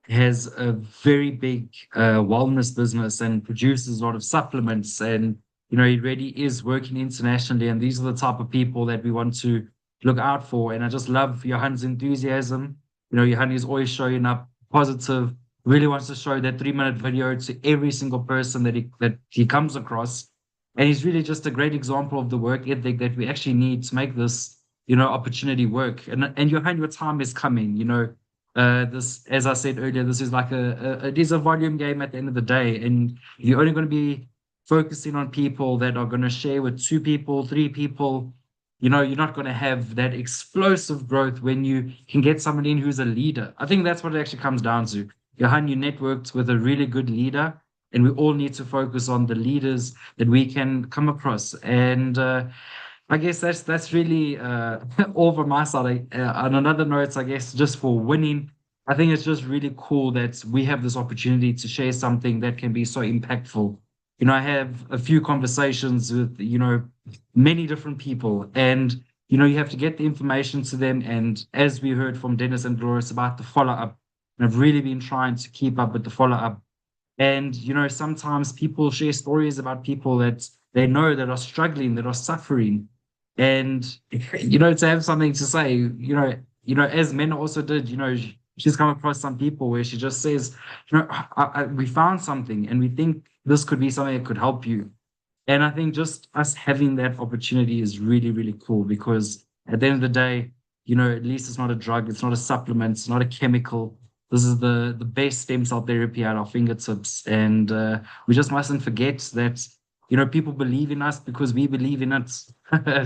has a very big wellness business and produces a lot of supplements, and he really is working internationally. And these are the type of people that we want to look out for. And I just love Johan's enthusiasm. Johan is always showing up positive, really wants to show that 3-minute video to every single person that he comes across. And he's really just a great example of the work ethic that we actually need to make this, opportunity work. And Johan, your time is coming. This, as I said earlier, this is like it is a volume game at the end of the day, and you're only going to be focusing on people that are going to share with 2 people, 3 people. You're not going to have that explosive growth when you can get someone in who's a leader. I think that's what it actually comes down to. Johan, you networked with a really good leader. And we all need to focus on the leaders that we can come across. And I guess that's really all from my side. On another note, I guess just for winning, I think it's just really cool that we have this opportunity to share something that can be so impactful. I have a few conversations with, many different people, and, you have to get the information to them. And as we heard from Dennis and Dolores about the follow-up, and I've really been trying to keep up with the follow-up. And, sometimes people share stories about people that they know that are struggling, that are suffering. And, to have something to say, as Mena also did, she's come across some people where she just says, we found something and we think this could be something that could help you. And I think just us having that opportunity is really, really cool because at the end of the day, at least it's not a drug, it's not a supplement, it's not a chemical. This is the best stem cell therapy at our fingertips. And we just mustn't forget that, people believe in us because we believe in it.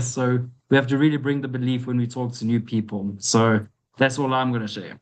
So we have to really bring the belief when we talk to new people. So that's all I'm going to share.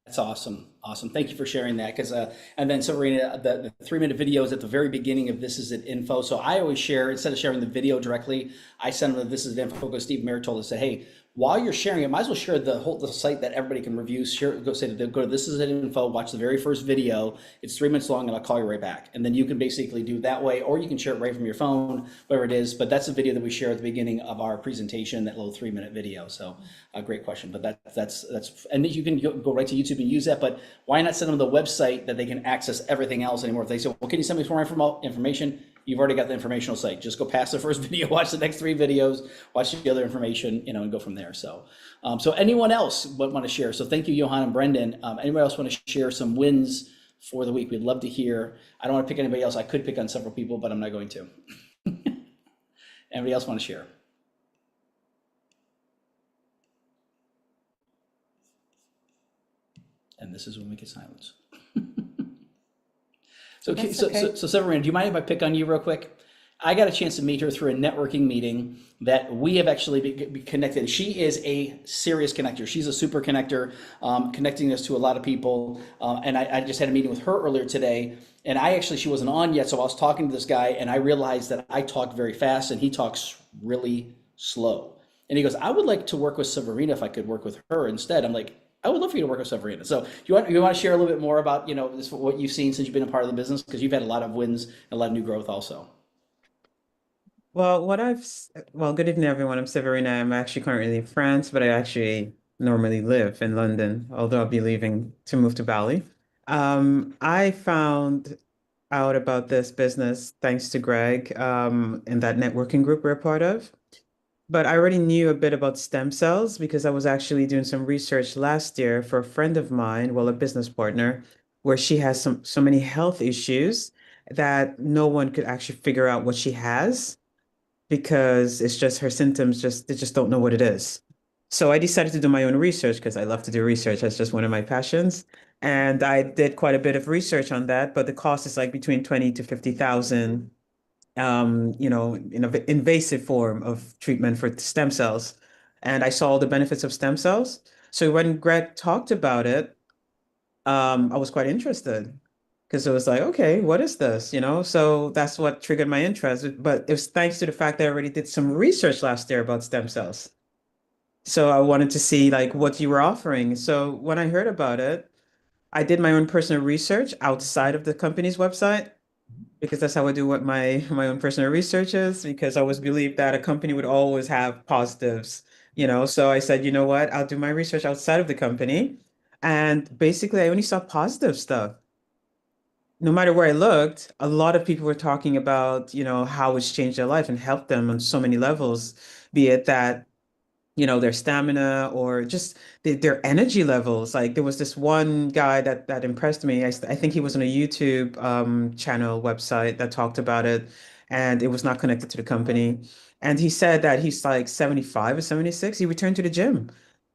That's awesome. Awesome. Thank you for sharing that. Because and then Sabrina, the 3-minute video is at the very beginning of This Is It info. So I always share, instead of sharing the video directly, I send them the This Is It info because Steve Mayer told us, say, hey, while you're sharing it, might as well share the site that everybody can review. Share, go to This Is It info, watch the very first video. It's 3 minutes long, and I'll call you right back. And then you can basically do that way, or you can share it right from your phone, whatever it is. But that's the video that we share at the beginning of our presentation, that little 3-minute video. So a great question. But that's and you can go right to YouTube and use that. But why not send them the website that they can access everything else anymore? If they say, well, can you send me more information? You've already got the informational site. Just go past the first video, watch the next 3 videos, watch the other information, and go from there. So, so anyone else want to share? So thank you, Johan and Brendan. Anyone else want to share some wins for the week? We'd love to hear. I don't want to pick anybody else. I could pick on several people, but I'm not going to. Anybody else want to share? And this is when we get silence. So, That's okay. so Severina, do you mind if I pick on you real quick? I got a chance to meet her through a networking meeting that we have actually been connected. She is a serious connector. She's a super connector, connecting us to a lot of people. And I just had a meeting with her earlier today. And she wasn't on yet. So I was talking to this guy and I realized that I talk very fast and he talks really slow. And he goes, I would like to work with Severina if I could work with her instead. I'm like, I would love for you to work with Severina. So you want to share a little bit more about, what you've seen since you've been a part of the business? Because you've had a lot of wins and a lot of new growth also. Well, good evening, everyone. I'm Severina. I'm actually currently in France, but I actually normally live in London, although I'll be leaving to move to Bali. I found out about this business thanks to Greg, in that networking group we're a part of. But I already knew a bit about stem cells because I was actually doing some research last year for a friend of mine, well, a business partner, where she has so many health issues that no one could actually figure out what she has because it's just her symptoms, they just don't know what it is. So I decided to do my own research because I love to do research. That's just one of my passions. And I did quite a bit of research on that, but the cost is like between 20 to 50,000, in an invasive form of treatment for stem cells. And I saw all the benefits of stem cells. So when Greg talked about it, I was quite interested because it was like, okay, what is this? So that's what triggered my interest. But it was thanks to the fact that I already did some research last year about stem cells. So I wanted to see like what you were offering. So when I heard about it, I did my own personal research outside of the company's website because that's how I do what my own personal research is, because I always believed that a company would always have positives, So I said, you know what, I'll do my research outside of the company. And basically I only saw positive stuff. No matter where I looked, a lot of people were talking about, how it's changed their life and helped them on so many levels, be it that their stamina or just their energy levels. Like there was this one guy that impressed me. I think he was on a YouTube channel website that talked about it, and it was not connected to the company. And he said that he's like 75 or 76. He returned to the gym,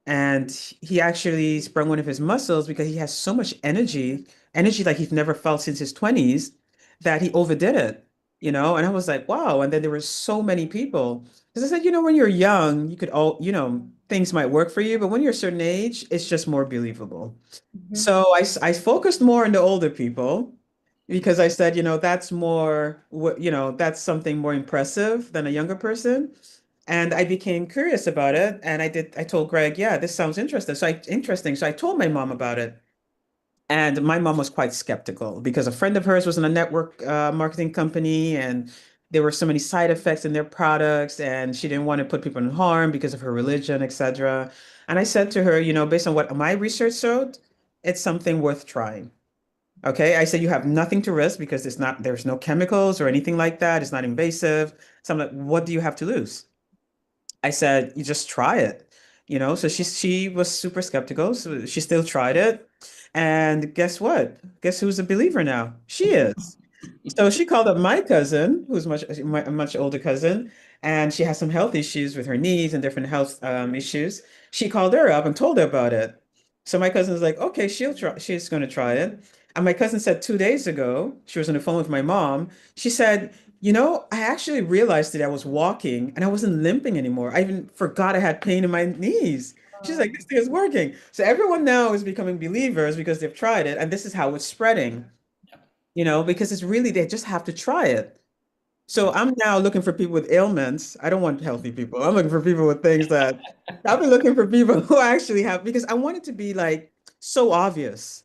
and he actually sprung one of his muscles because he has so much energy like he's never felt since his 20s, that he overdid it. And I was like, wow. And then there were so many people. Because I said, when you're young, you could things might work for you, but when you're a certain age, it's just more believable. So I focused more on the older people because I said, that's more, that's something more impressive than a younger person. And I became curious about it. And I told Greg, yeah, this sounds interesting. So I told my mom about it. And my mom was quite skeptical because a friend of hers was in a network marketing company and there were so many side effects in their products and she didn't want to put people in harm because of her religion, etc. And I said to her, based on what my research showed, it's something worth trying. Okay, I said you have nothing to risk because there's no chemicals or anything like that. It's not invasive. So I'm like, what do you have to lose? I said, you just try it, So she was super skeptical, so she still tried it. And guess what? Guess who's a believer now? She is. So she called up my cousin, who's a much older cousin, and she has some health issues with her knees and different health issues. She called her up and told her about it. So my cousin was like, okay, she's going to try it. And my cousin said 2 days ago, she was on the phone with my mom. She said, I actually realized that I was walking and I wasn't limping anymore. I even forgot I had pain in my knees. She's like, this thing is working. So everyone now is becoming believers because they've tried it, and this is how it's spreading, because it's really, they just have to try it. So I'm now looking for people with ailments. I don't want healthy people. I'm looking for people with things that I've been looking for people who actually have, because I want it to be like so obvious.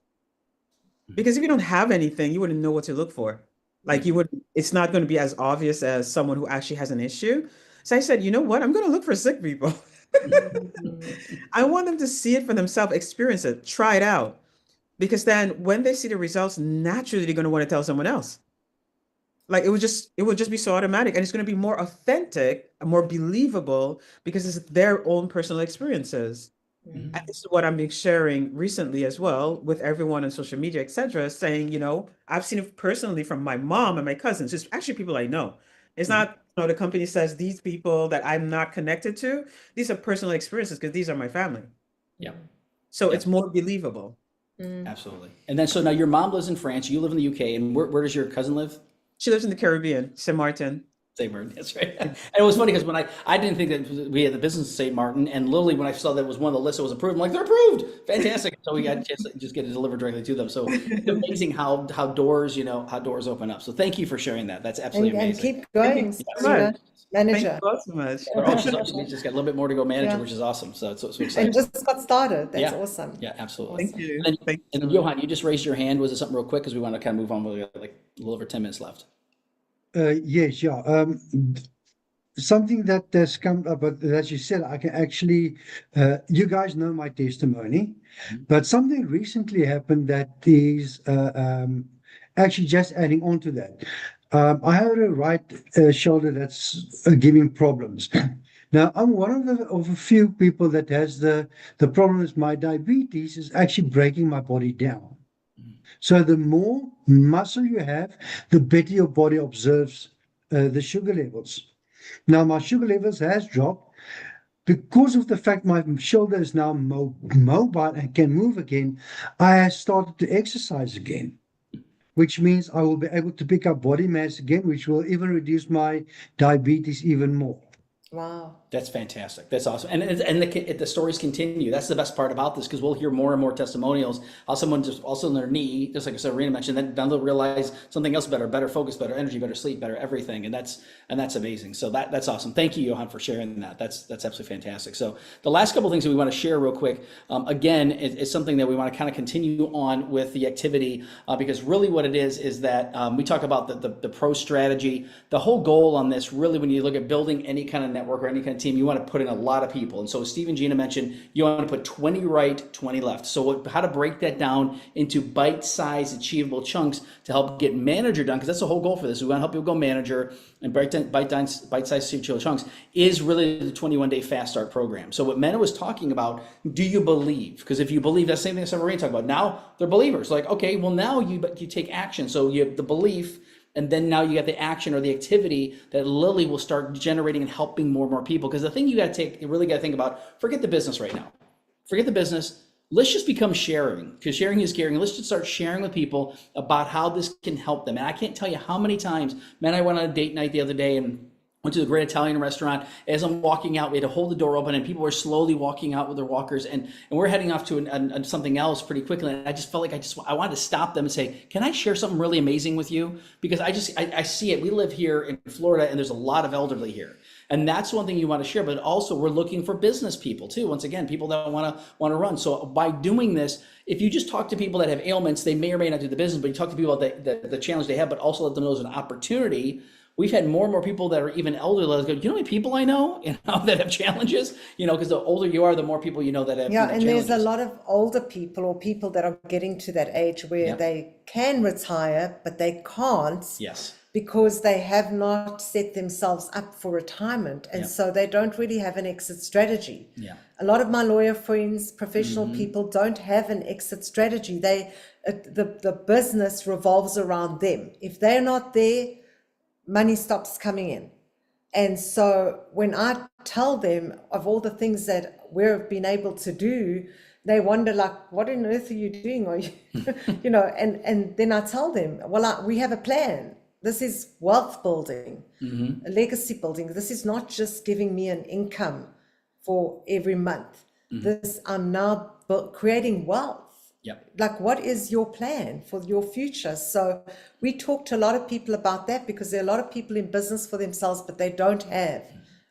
Because if you don't have anything, you wouldn't know what to look for. Like it's not going to be as obvious as someone who actually has an issue. So I said, you know what? I'm going to look for sick people. I want them to see it for themselves, experience it, try it out. Because then when they see the results, naturally they're going to want to tell someone else. Like it would just be so automatic, and it's going to be more authentic and more believable because it's their own personal experiences. And this is what I've been sharing recently as well with everyone on social media, etc., saying, I've seen it personally from my mom and my cousins. It's actually people I know. It's not, the company says these people that I'm not connected to. These are personal experiences because these are my family. Yeah. So it's more believable. Absolutely. And then, so now your mom lives in France, you live in the UK, and where does your cousin live? She lives in the Caribbean, St. Martin. St. Martin, that's right. And it was funny because when I didn't think that we had the business in St. Martin, and literally when I saw that it was one of the lists that was approved, I'm like, they're approved, fantastic. So we got a chance to just get it delivered directly to them. So it's amazing how doors open up. So thank you for sharing that. That's absolutely And amazing. keep going, Thank you so much. Thank manager. you so much. She's just got a little bit more to go manager, Yeah. which is awesome. So it's And exciting. just got started. That's Yeah. awesome. Yeah, absolutely. Thank you. And, Thank you and so much. Johan, you just raised your hand. Was it something real quick? Because we want to kind of move on. We got like a little over 10 minutes left. Yes, yeah. Something that has come up, but as you said, I can actually, you guys know my testimony, but something recently happened that is actually just adding on to that. I have a right shoulder that's giving problems. Now, I'm one of a few people that has the problem is my diabetes is actually breaking my body down. So the more muscle you have, the better your body observes the sugar levels. Now my sugar levels has dropped because of the fact my shoulder is now mobile and can move again. I have started to exercise again, which means I will be able to pick up body mass again, which will even reduce my diabetes even more. Wow. That's fantastic. That's awesome. And the stories continue. That's the best part about this, because we'll hear more and more testimonials. How someone just also on their knee, just like Serena mentioned, then they'll realize something else better focus, better energy, better sleep, better everything. And that's amazing. So that's awesome. Thank you, Johan, for sharing that. That's absolutely fantastic. So the last couple of things that we want to share real quick, again, is something that we want to kind of continue on with the activity, because really what it is that we talk about the pro strategy. The whole goal on this, really, when you look at building any kind of network or any kind of team, you want to put in a lot of people. And so as Steve and Gina mentioned, you want to put 20 right, 20 left. So how to break that down into bite-sized achievable chunks to help get manager done, because that's the whole goal for this. We want to help people go manager, and bite-sized achievable chunks is really the 21-day fast start program. So what Mena was talking about, do you believe? Because if you believe, that's the same thing that Severine talked about. Now they're believers. Like, okay, well now you take action. So you have the belief, and then now you got the action or the activity that Lily will start generating and helping more and more people. Because the thing you really got to think about, forget the business right now. Forget the business. Let's just become sharing, because sharing is caring. Let's just start sharing with people about how this can help them. And I can't tell you how many times, man, I went on a date night the other day and went to the great Italian restaurant. As I'm walking out, we had to hold the door open, and people were slowly walking out with their walkers, and we're heading off to something else pretty quickly. And I just felt like I wanted to stop them and say, can I share something really amazing with you? Because I see it. We live here in Florida, and there's a lot of elderly here. And that's one thing you want to share, but also we're looking for business people too. Once again, people that want to run. So by doing this, if you just talk to people that have ailments, they may or may not do the business, but you talk to people about the challenge they have, but also let them know there's an opportunity. we've had more and more people that are even elder that go, you know how many people I know, that have challenges, because the older you are, the more people you know that have Yeah, that and there's a challenges. lot of older people or people that are getting to that age where Yeah. they can retire, but they can't Yes. because they have not set themselves up for retirement. And Yeah. so they don't really have an exit strategy. Yeah. A lot of my lawyer friends, professional people don't have an exit strategy. The business revolves around them. If they're not there, money stops coming in. And so when I tell them of all the things that we've been able to do, they wonder like, what on earth are you doing? Are you, and then I tell them, well, we have a plan. This is wealth building, a legacy building. This is not just giving me an income for every month. I'm now creating wealth. Yep. Like, what is your plan for your future? So we talk to a lot of people about that because there are a lot of people in business for themselves, but they don't have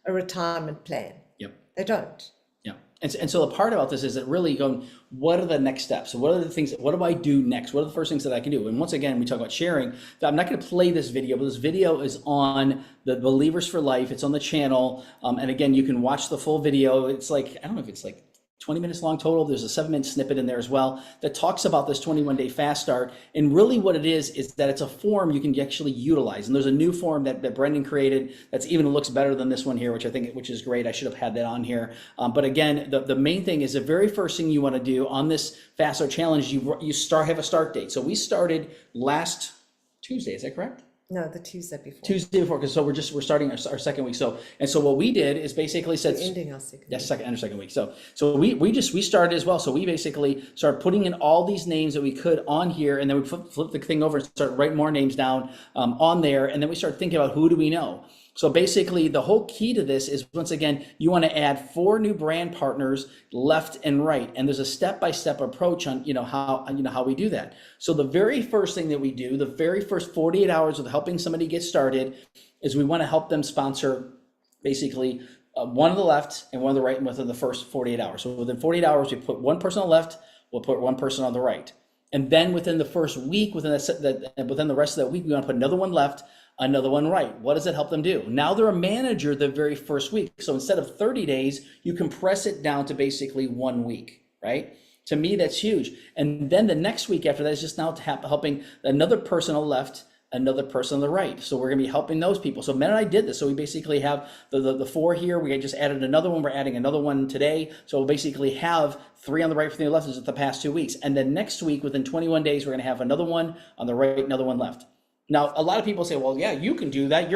a retirement plan. Yep. They don't. Yeah. And so the part about this is that really going, what are the next steps? So what are the things, what do I do next? What are the first things that I can do? And once again, we talk about sharing. I'm not going to play this video, but this video is on the Believers for Life. It's on the channel. And again, you can watch the full video. It's like, I don't know if it's like 20 minutes long total. There's a 7-minute snippet in there as well that talks about this 21-day fast start. And really what it is that it's a form you can actually utilize. And there's a new form that Brendan created that's even looks better than this one here, which is great. I should have had that on here. But again, the main thing is the very first thing you want to do on this fast start challenge, you have a start date. So we started last Tuesday, is that correct? No, the Tuesday before. Tuesday before, because so we're starting our second week. So what we did is basically said Ending our second. yes, second week. So we started as well. So we basically started putting in all these names that we could on here, and then we flip the thing over and start writing more names down on there, and then we start thinking about who do we know. So basically, the whole key to this is, once again, you want to add 4 new brand partners left and right, and there's a step-by-step approach on how we do that. So the very first thing that we do, the very first 48 hours of helping somebody get started, is we want to help them sponsor basically one on the left and one on the right within the first 48 hours. So within 48 hours, we put one person on the left, we'll put one person on the right, and then within the first week, within the rest of that week, we want to put another one left, another one right. What does it help them do? Now they're a manager the very first week. So instead of 30 days, you compress it down to basically 1 week, right? To me, that's huge. And then the next week after that is just now helping another person on the left, another person on the right. So we're going to be helping those people. So Men and I did this. So we basically have the 4 here. We just added another one. We're adding another one today. So we'll basically have 3 on the right, 3 on the left is the past 2 weeks. And then next week, within 21 days, we're going to have another one on the right, another one left. Now, a lot of people say, well, yeah, you can do that.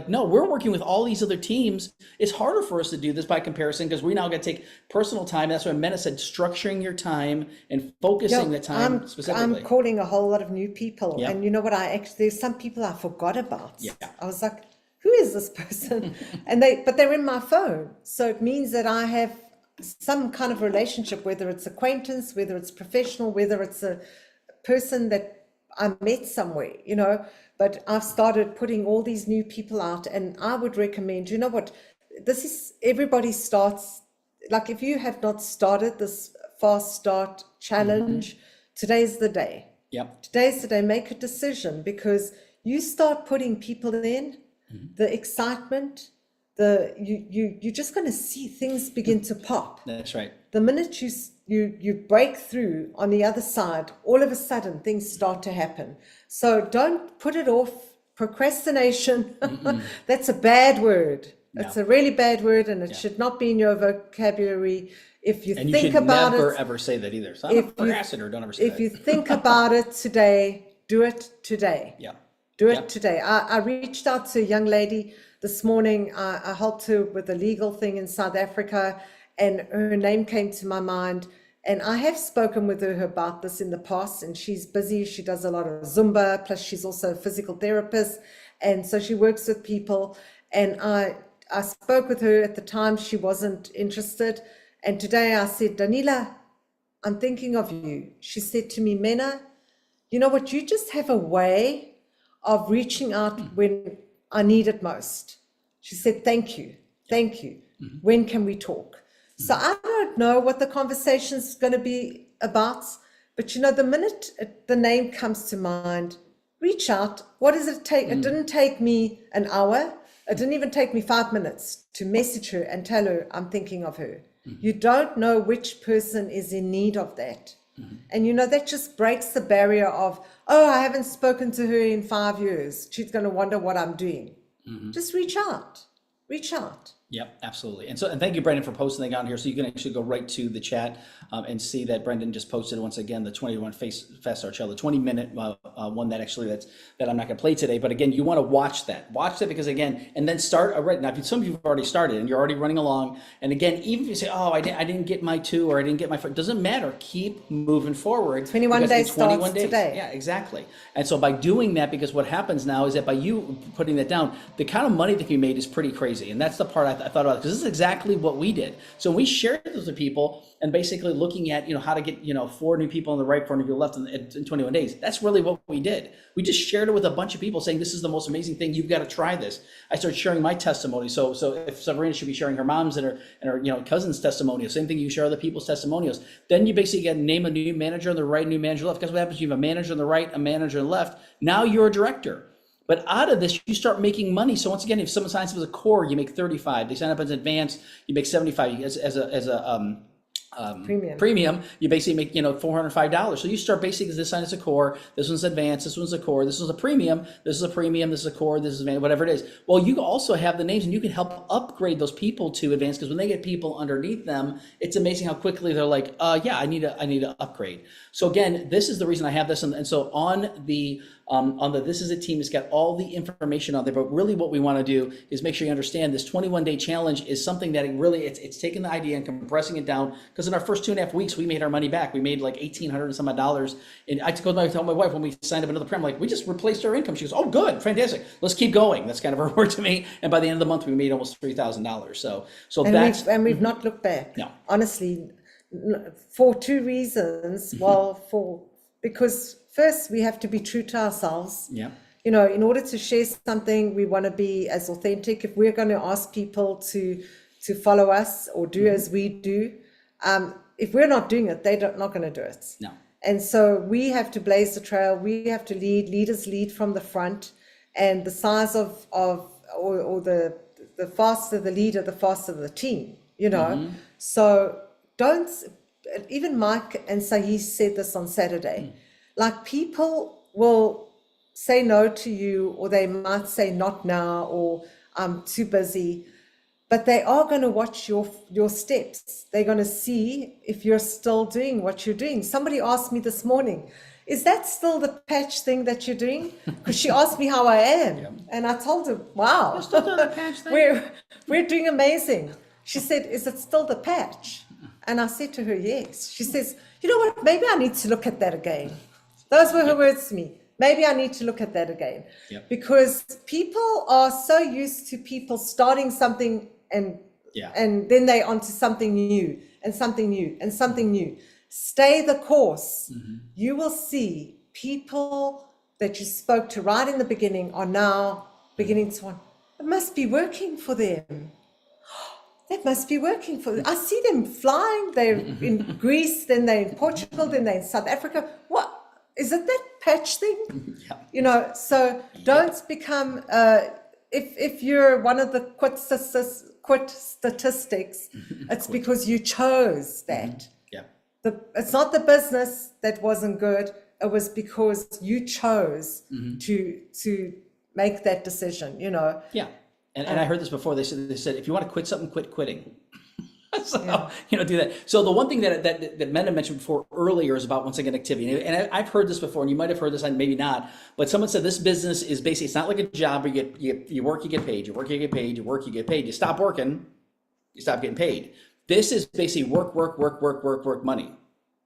No, we're working with all these other teams. It's harder for us to do this by comparison because we now got to take personal time. That's what Mena said, structuring your time and focusing the time specifically. I'm calling a whole lot of new people. Yeah. And you know what? there's some people I forgot about. Yeah. I was like, who is this person? But they're in my phone. So it means that I have some kind of relationship, whether it's acquaintance, whether it's professional, whether it's a person that I met somewhere, but I've started putting all these new people out, and I would recommend, you know what, everybody starts, like if you have not started this fast start challenge, today's the day. Yep. Today's the day, make a decision, because you start putting people in, the excitement, you're just going to see things begin to pop. That's right. The minute you break through on the other side, all of a sudden things start to happen. So don't put it off. Procrastination, that's a bad word. It's a really bad word, and it should not be in your vocabulary. If you And you think should about never it, ever say that either. So I'm a procrastinator, don't ever say that. if you think about it today, do it today. Yeah. Do it today. I reached out to a young lady this morning. I helped her with a legal thing in South Africa, and her name came to my mind. And I have spoken with her about this in the past, and she's busy. She does a lot of Zumba, plus she's also a physical therapist. And so she works with people. And I spoke with her at the time. She wasn't interested. And today I said, Danila, I'm thinking of you. She said to me, Mena, you know what? You just have a way of reaching out when I need it most. She said, thank you. Thank you. When can we talk? So I don't know what the conversation is going to be about, but the minute the name comes to mind, reach out. What does it take? It didn't take me an hour. It didn't even take me 5 minutes to message her and tell her I'm thinking of her. You don't know which person is in need of that. And, that just breaks the barrier of, oh, I haven't spoken to her in 5 years. She's going to wonder what I'm doing. Just reach out. Reach out. Yep, absolutely. And thank you, Brendan, for posting that on here. So you can actually go right to the chat and see that Brendan just posted once again the 21 Fast Start Challenge, the 20-minute one that I'm not going to play today. But again, you want to watch that. Watch that because again, and then start already. Now, some of you have already started and you're already running along. And again, even if you say, oh, I didn't get my 2 or I didn't get my 4, doesn't matter. Keep moving forward. 21 because days in 21 starts days. today. Yeah, exactly. And so by doing that, because what happens now is that by you putting that down, the kind of money that can be made is pretty crazy. And that's the part I thought about, because this is exactly what we did. So we shared this with people and basically looking at, how to get, 4 new people on the right, 4 new people left in 21 days. That's really what we did. We just shared it with a bunch of people saying, this is the most amazing thing. You've got to try this. I started sharing my testimony. So if Sabrina should be sharing her mom's and her cousin's testimonials, same thing, you share other people's testimonials. Then you basically get name a new manager on the right, new manager left. Because what happens, you have a manager on the right, a manager on the left. Now you're a director. But out of this, you start making money. So once again, if someone signs up as a core, you make 35. They sign up as advanced, you make 75. As a premium, you basically make $405. So you start basically this sign as a core, this one's advanced, this one's a core, this is a premium, this is a premium, this is a core, this is advanced, whatever it is. Well, you also have the names and you can help upgrade those people to advanced, because when they get people underneath them, it's amazing how quickly they're like, yeah, I need to upgrade. So again, this is the reason I have this. And so on the This Is It team, it's got all the information on there, but really what we want to do is make sure you understand this 21-day challenge is something that it's taking the idea and compressing it down, because in our first 2.5 weeks, we made our money back. We made like $1,800 and some odd dollars. And I tell my wife when we signed up another program, like, we just replaced our income. She goes, oh, good, fantastic. Let's keep going. That's kind of her word to me. And by the end of the month, we made almost $3,000. So we've not looked back. No. Honestly, for 2 reasons. Because first we have to be true to ourselves. Yeah. In order to share something, we want to be as authentic. If we're going to ask people to follow us or do as we do, if we're not doing it, they're not going to do it. No. And so we have to blaze the trail. We have to lead. Leaders lead from the front, and the size of the faster the leader, the faster the team. So don't. Even Mike and Sahi said this on Saturday. Like, people will say no to you, or they might say not now, or I'm too busy, but they are going to watch your steps. They're going to see if you're still doing what you're doing. Somebody asked me this morning, is that still the patch thing that you're doing? Because she asked me how I am. Yeah. And I told her, wow, You're still doing the patch thing? we're doing amazing. She said, is it still the patch? And I said to her, yes. She says, you know what, maybe I need to look at that again. Those were her words to me. Maybe I need to look at that again. Yep. Because people are so used to people starting something and then they're onto something new and something new and something new. Stay the course. You will see people that you spoke to right in the beginning are now beginning to want, it must be working for them. That must be working for them. I see them flying. They're in Greece, then they're in Portugal, then they're in South Africa. What? Is it that patch thing? Yeah. So don't become, if you're one of the quit statistics, it's because you chose that. Yeah. It's not the business that wasn't good. It was because you chose to make that decision, Yeah. And I heard this before. They said, if you want to quit something, quit quitting. So, do that. So the one thing that Mena mentioned before earlier is about, once again, activity. And I've heard this before, and you might have heard this, and maybe not, but someone said this business is basically, it's not like a job where you work, you get paid, you work, you get paid, you work, you get paid. You stop working, you stop getting paid. This is basically work, money,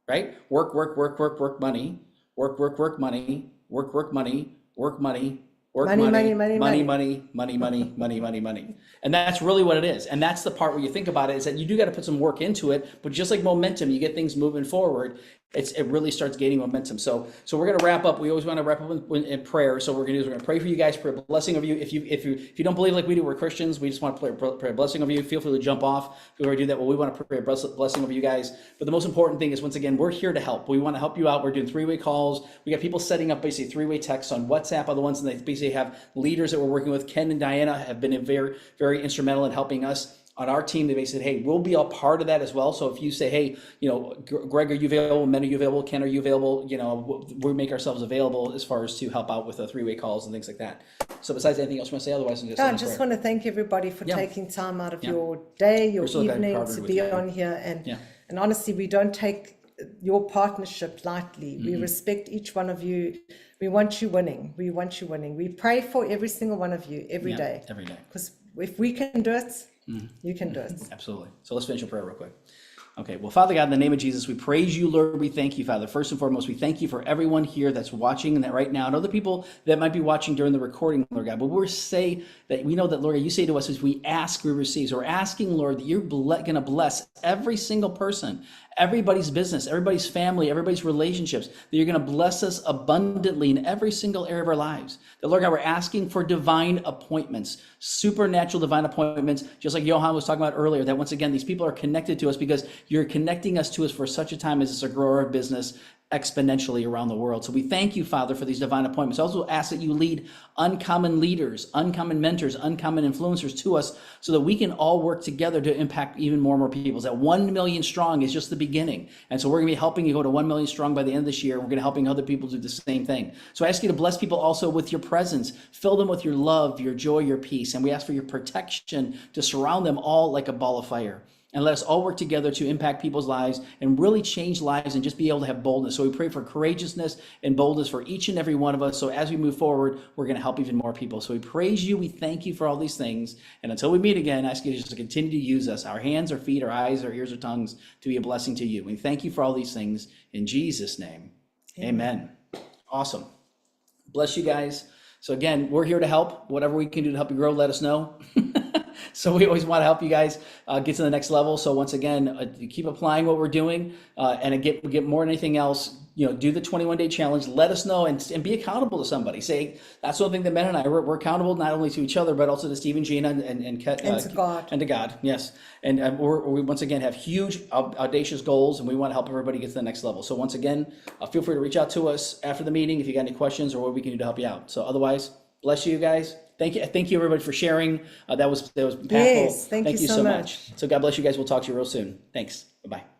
right? Work, money, work, money, work, money, work, money. Work, money. And that's really what it is. And that's the part where you think about it, is that you do got to put some work into it, but just like momentum, you get things moving forward. it really starts gaining momentum. So we're going to wrap up. We always want to wrap up in prayer. So what we're going to do is we're going to pray for you guys, pray a blessing of you. If you don't believe like we do, we're Christians. We just want to pray a blessing of you. Feel free to jump off. If we already do that, well, we want to pray a blessing of you guys. But the most important thing is, once again, we're here to help. We want to help you out. We're doing 3-way calls. We got people setting up basically 3-way texts on WhatsApp. Other ones, and they basically have leaders that we're working with. Ken and Diana have been very, very instrumental in helping us. On our team, they basically said, hey, we'll be a part of that as well. So if you say, hey, Greg, are you available? Men, are you available? Ken, are you available? We make ourselves available as far as to help out with the 3-way calls and things like that. So besides anything else you want to say, otherwise, I'm just I just want to thank everybody for taking time out of your day, your so glad evening partnered to with be you. on here. And honestly, we don't take your partnership lightly. We respect each one of you. We want you winning. We pray for every single one of you every day. Every day. Because if we can do it, you can do it. Absolutely. So let's finish a prayer real quick. Okay. Well, Father God, in the name of Jesus, we praise you, Lord. We thank you, Father. First and foremost, we thank you for everyone here that's watching and that right now, and other people that might be watching during the recording, Lord God. But we say that we know that, Lord, you say to us, as we ask, we receive. So we're asking, Lord, that you're going to bless every single person, everybody's business, everybody's family, everybody's relationships, that you're going to bless us abundantly in every single area of our lives. That, Lord God, we're asking for divine appointments, supernatural divine appointments, just like Johan was talking about earlier, that once again, these people are connected to us because you're connecting us to us for such a time as this to grow our business exponentially around the world. So we thank you, Father, for these divine appointments. I also ask that you lead uncommon leaders, uncommon mentors, uncommon influencers to us so that we can all work together to impact even more and more people. That 1 million strong is just the beginning. And so we're going to be helping you go to 1 million strong by the end of this year. We're going to be helping other people do the same thing. So I ask you to bless people also with your presence, fill them with your love, your joy, your peace. And we ask for your protection to surround them all like a ball of fire. And let us all work together to impact people's lives and really change lives and just be able to have boldness. So we pray for courageousness and boldness for each and every one of us. So as we move forward, we're going to help even more people. So we praise you. We thank you for all these things. And until we meet again, I ask you just to continue to use us, our hands, our feet, our eyes, our ears, our tongues, to be a blessing to you. We thank you for all these things in Jesus' name. Amen. Awesome. Bless you guys. So again, we're here to help. Whatever we can do to help you grow, let us know. So we always want to help you guys get to the next level. So once again, keep applying what we're doing, and get more than anything else. Do the 21-day challenge. Let us know and be accountable to somebody. Say that's one thing that Ben and I we're accountable not only to each other but also to Steve and Gina and to God. And to God. Yes, and we once again have huge audacious goals, and we want to help everybody get to the next level. So once again, feel free to reach out to us after the meeting if you got any questions or what we can do to help you out. So otherwise, bless you guys. Thank you everybody for sharing. That was impactful. Yes, thank you so much. So God bless you guys. We'll talk to you real soon. Thanks. Bye-bye.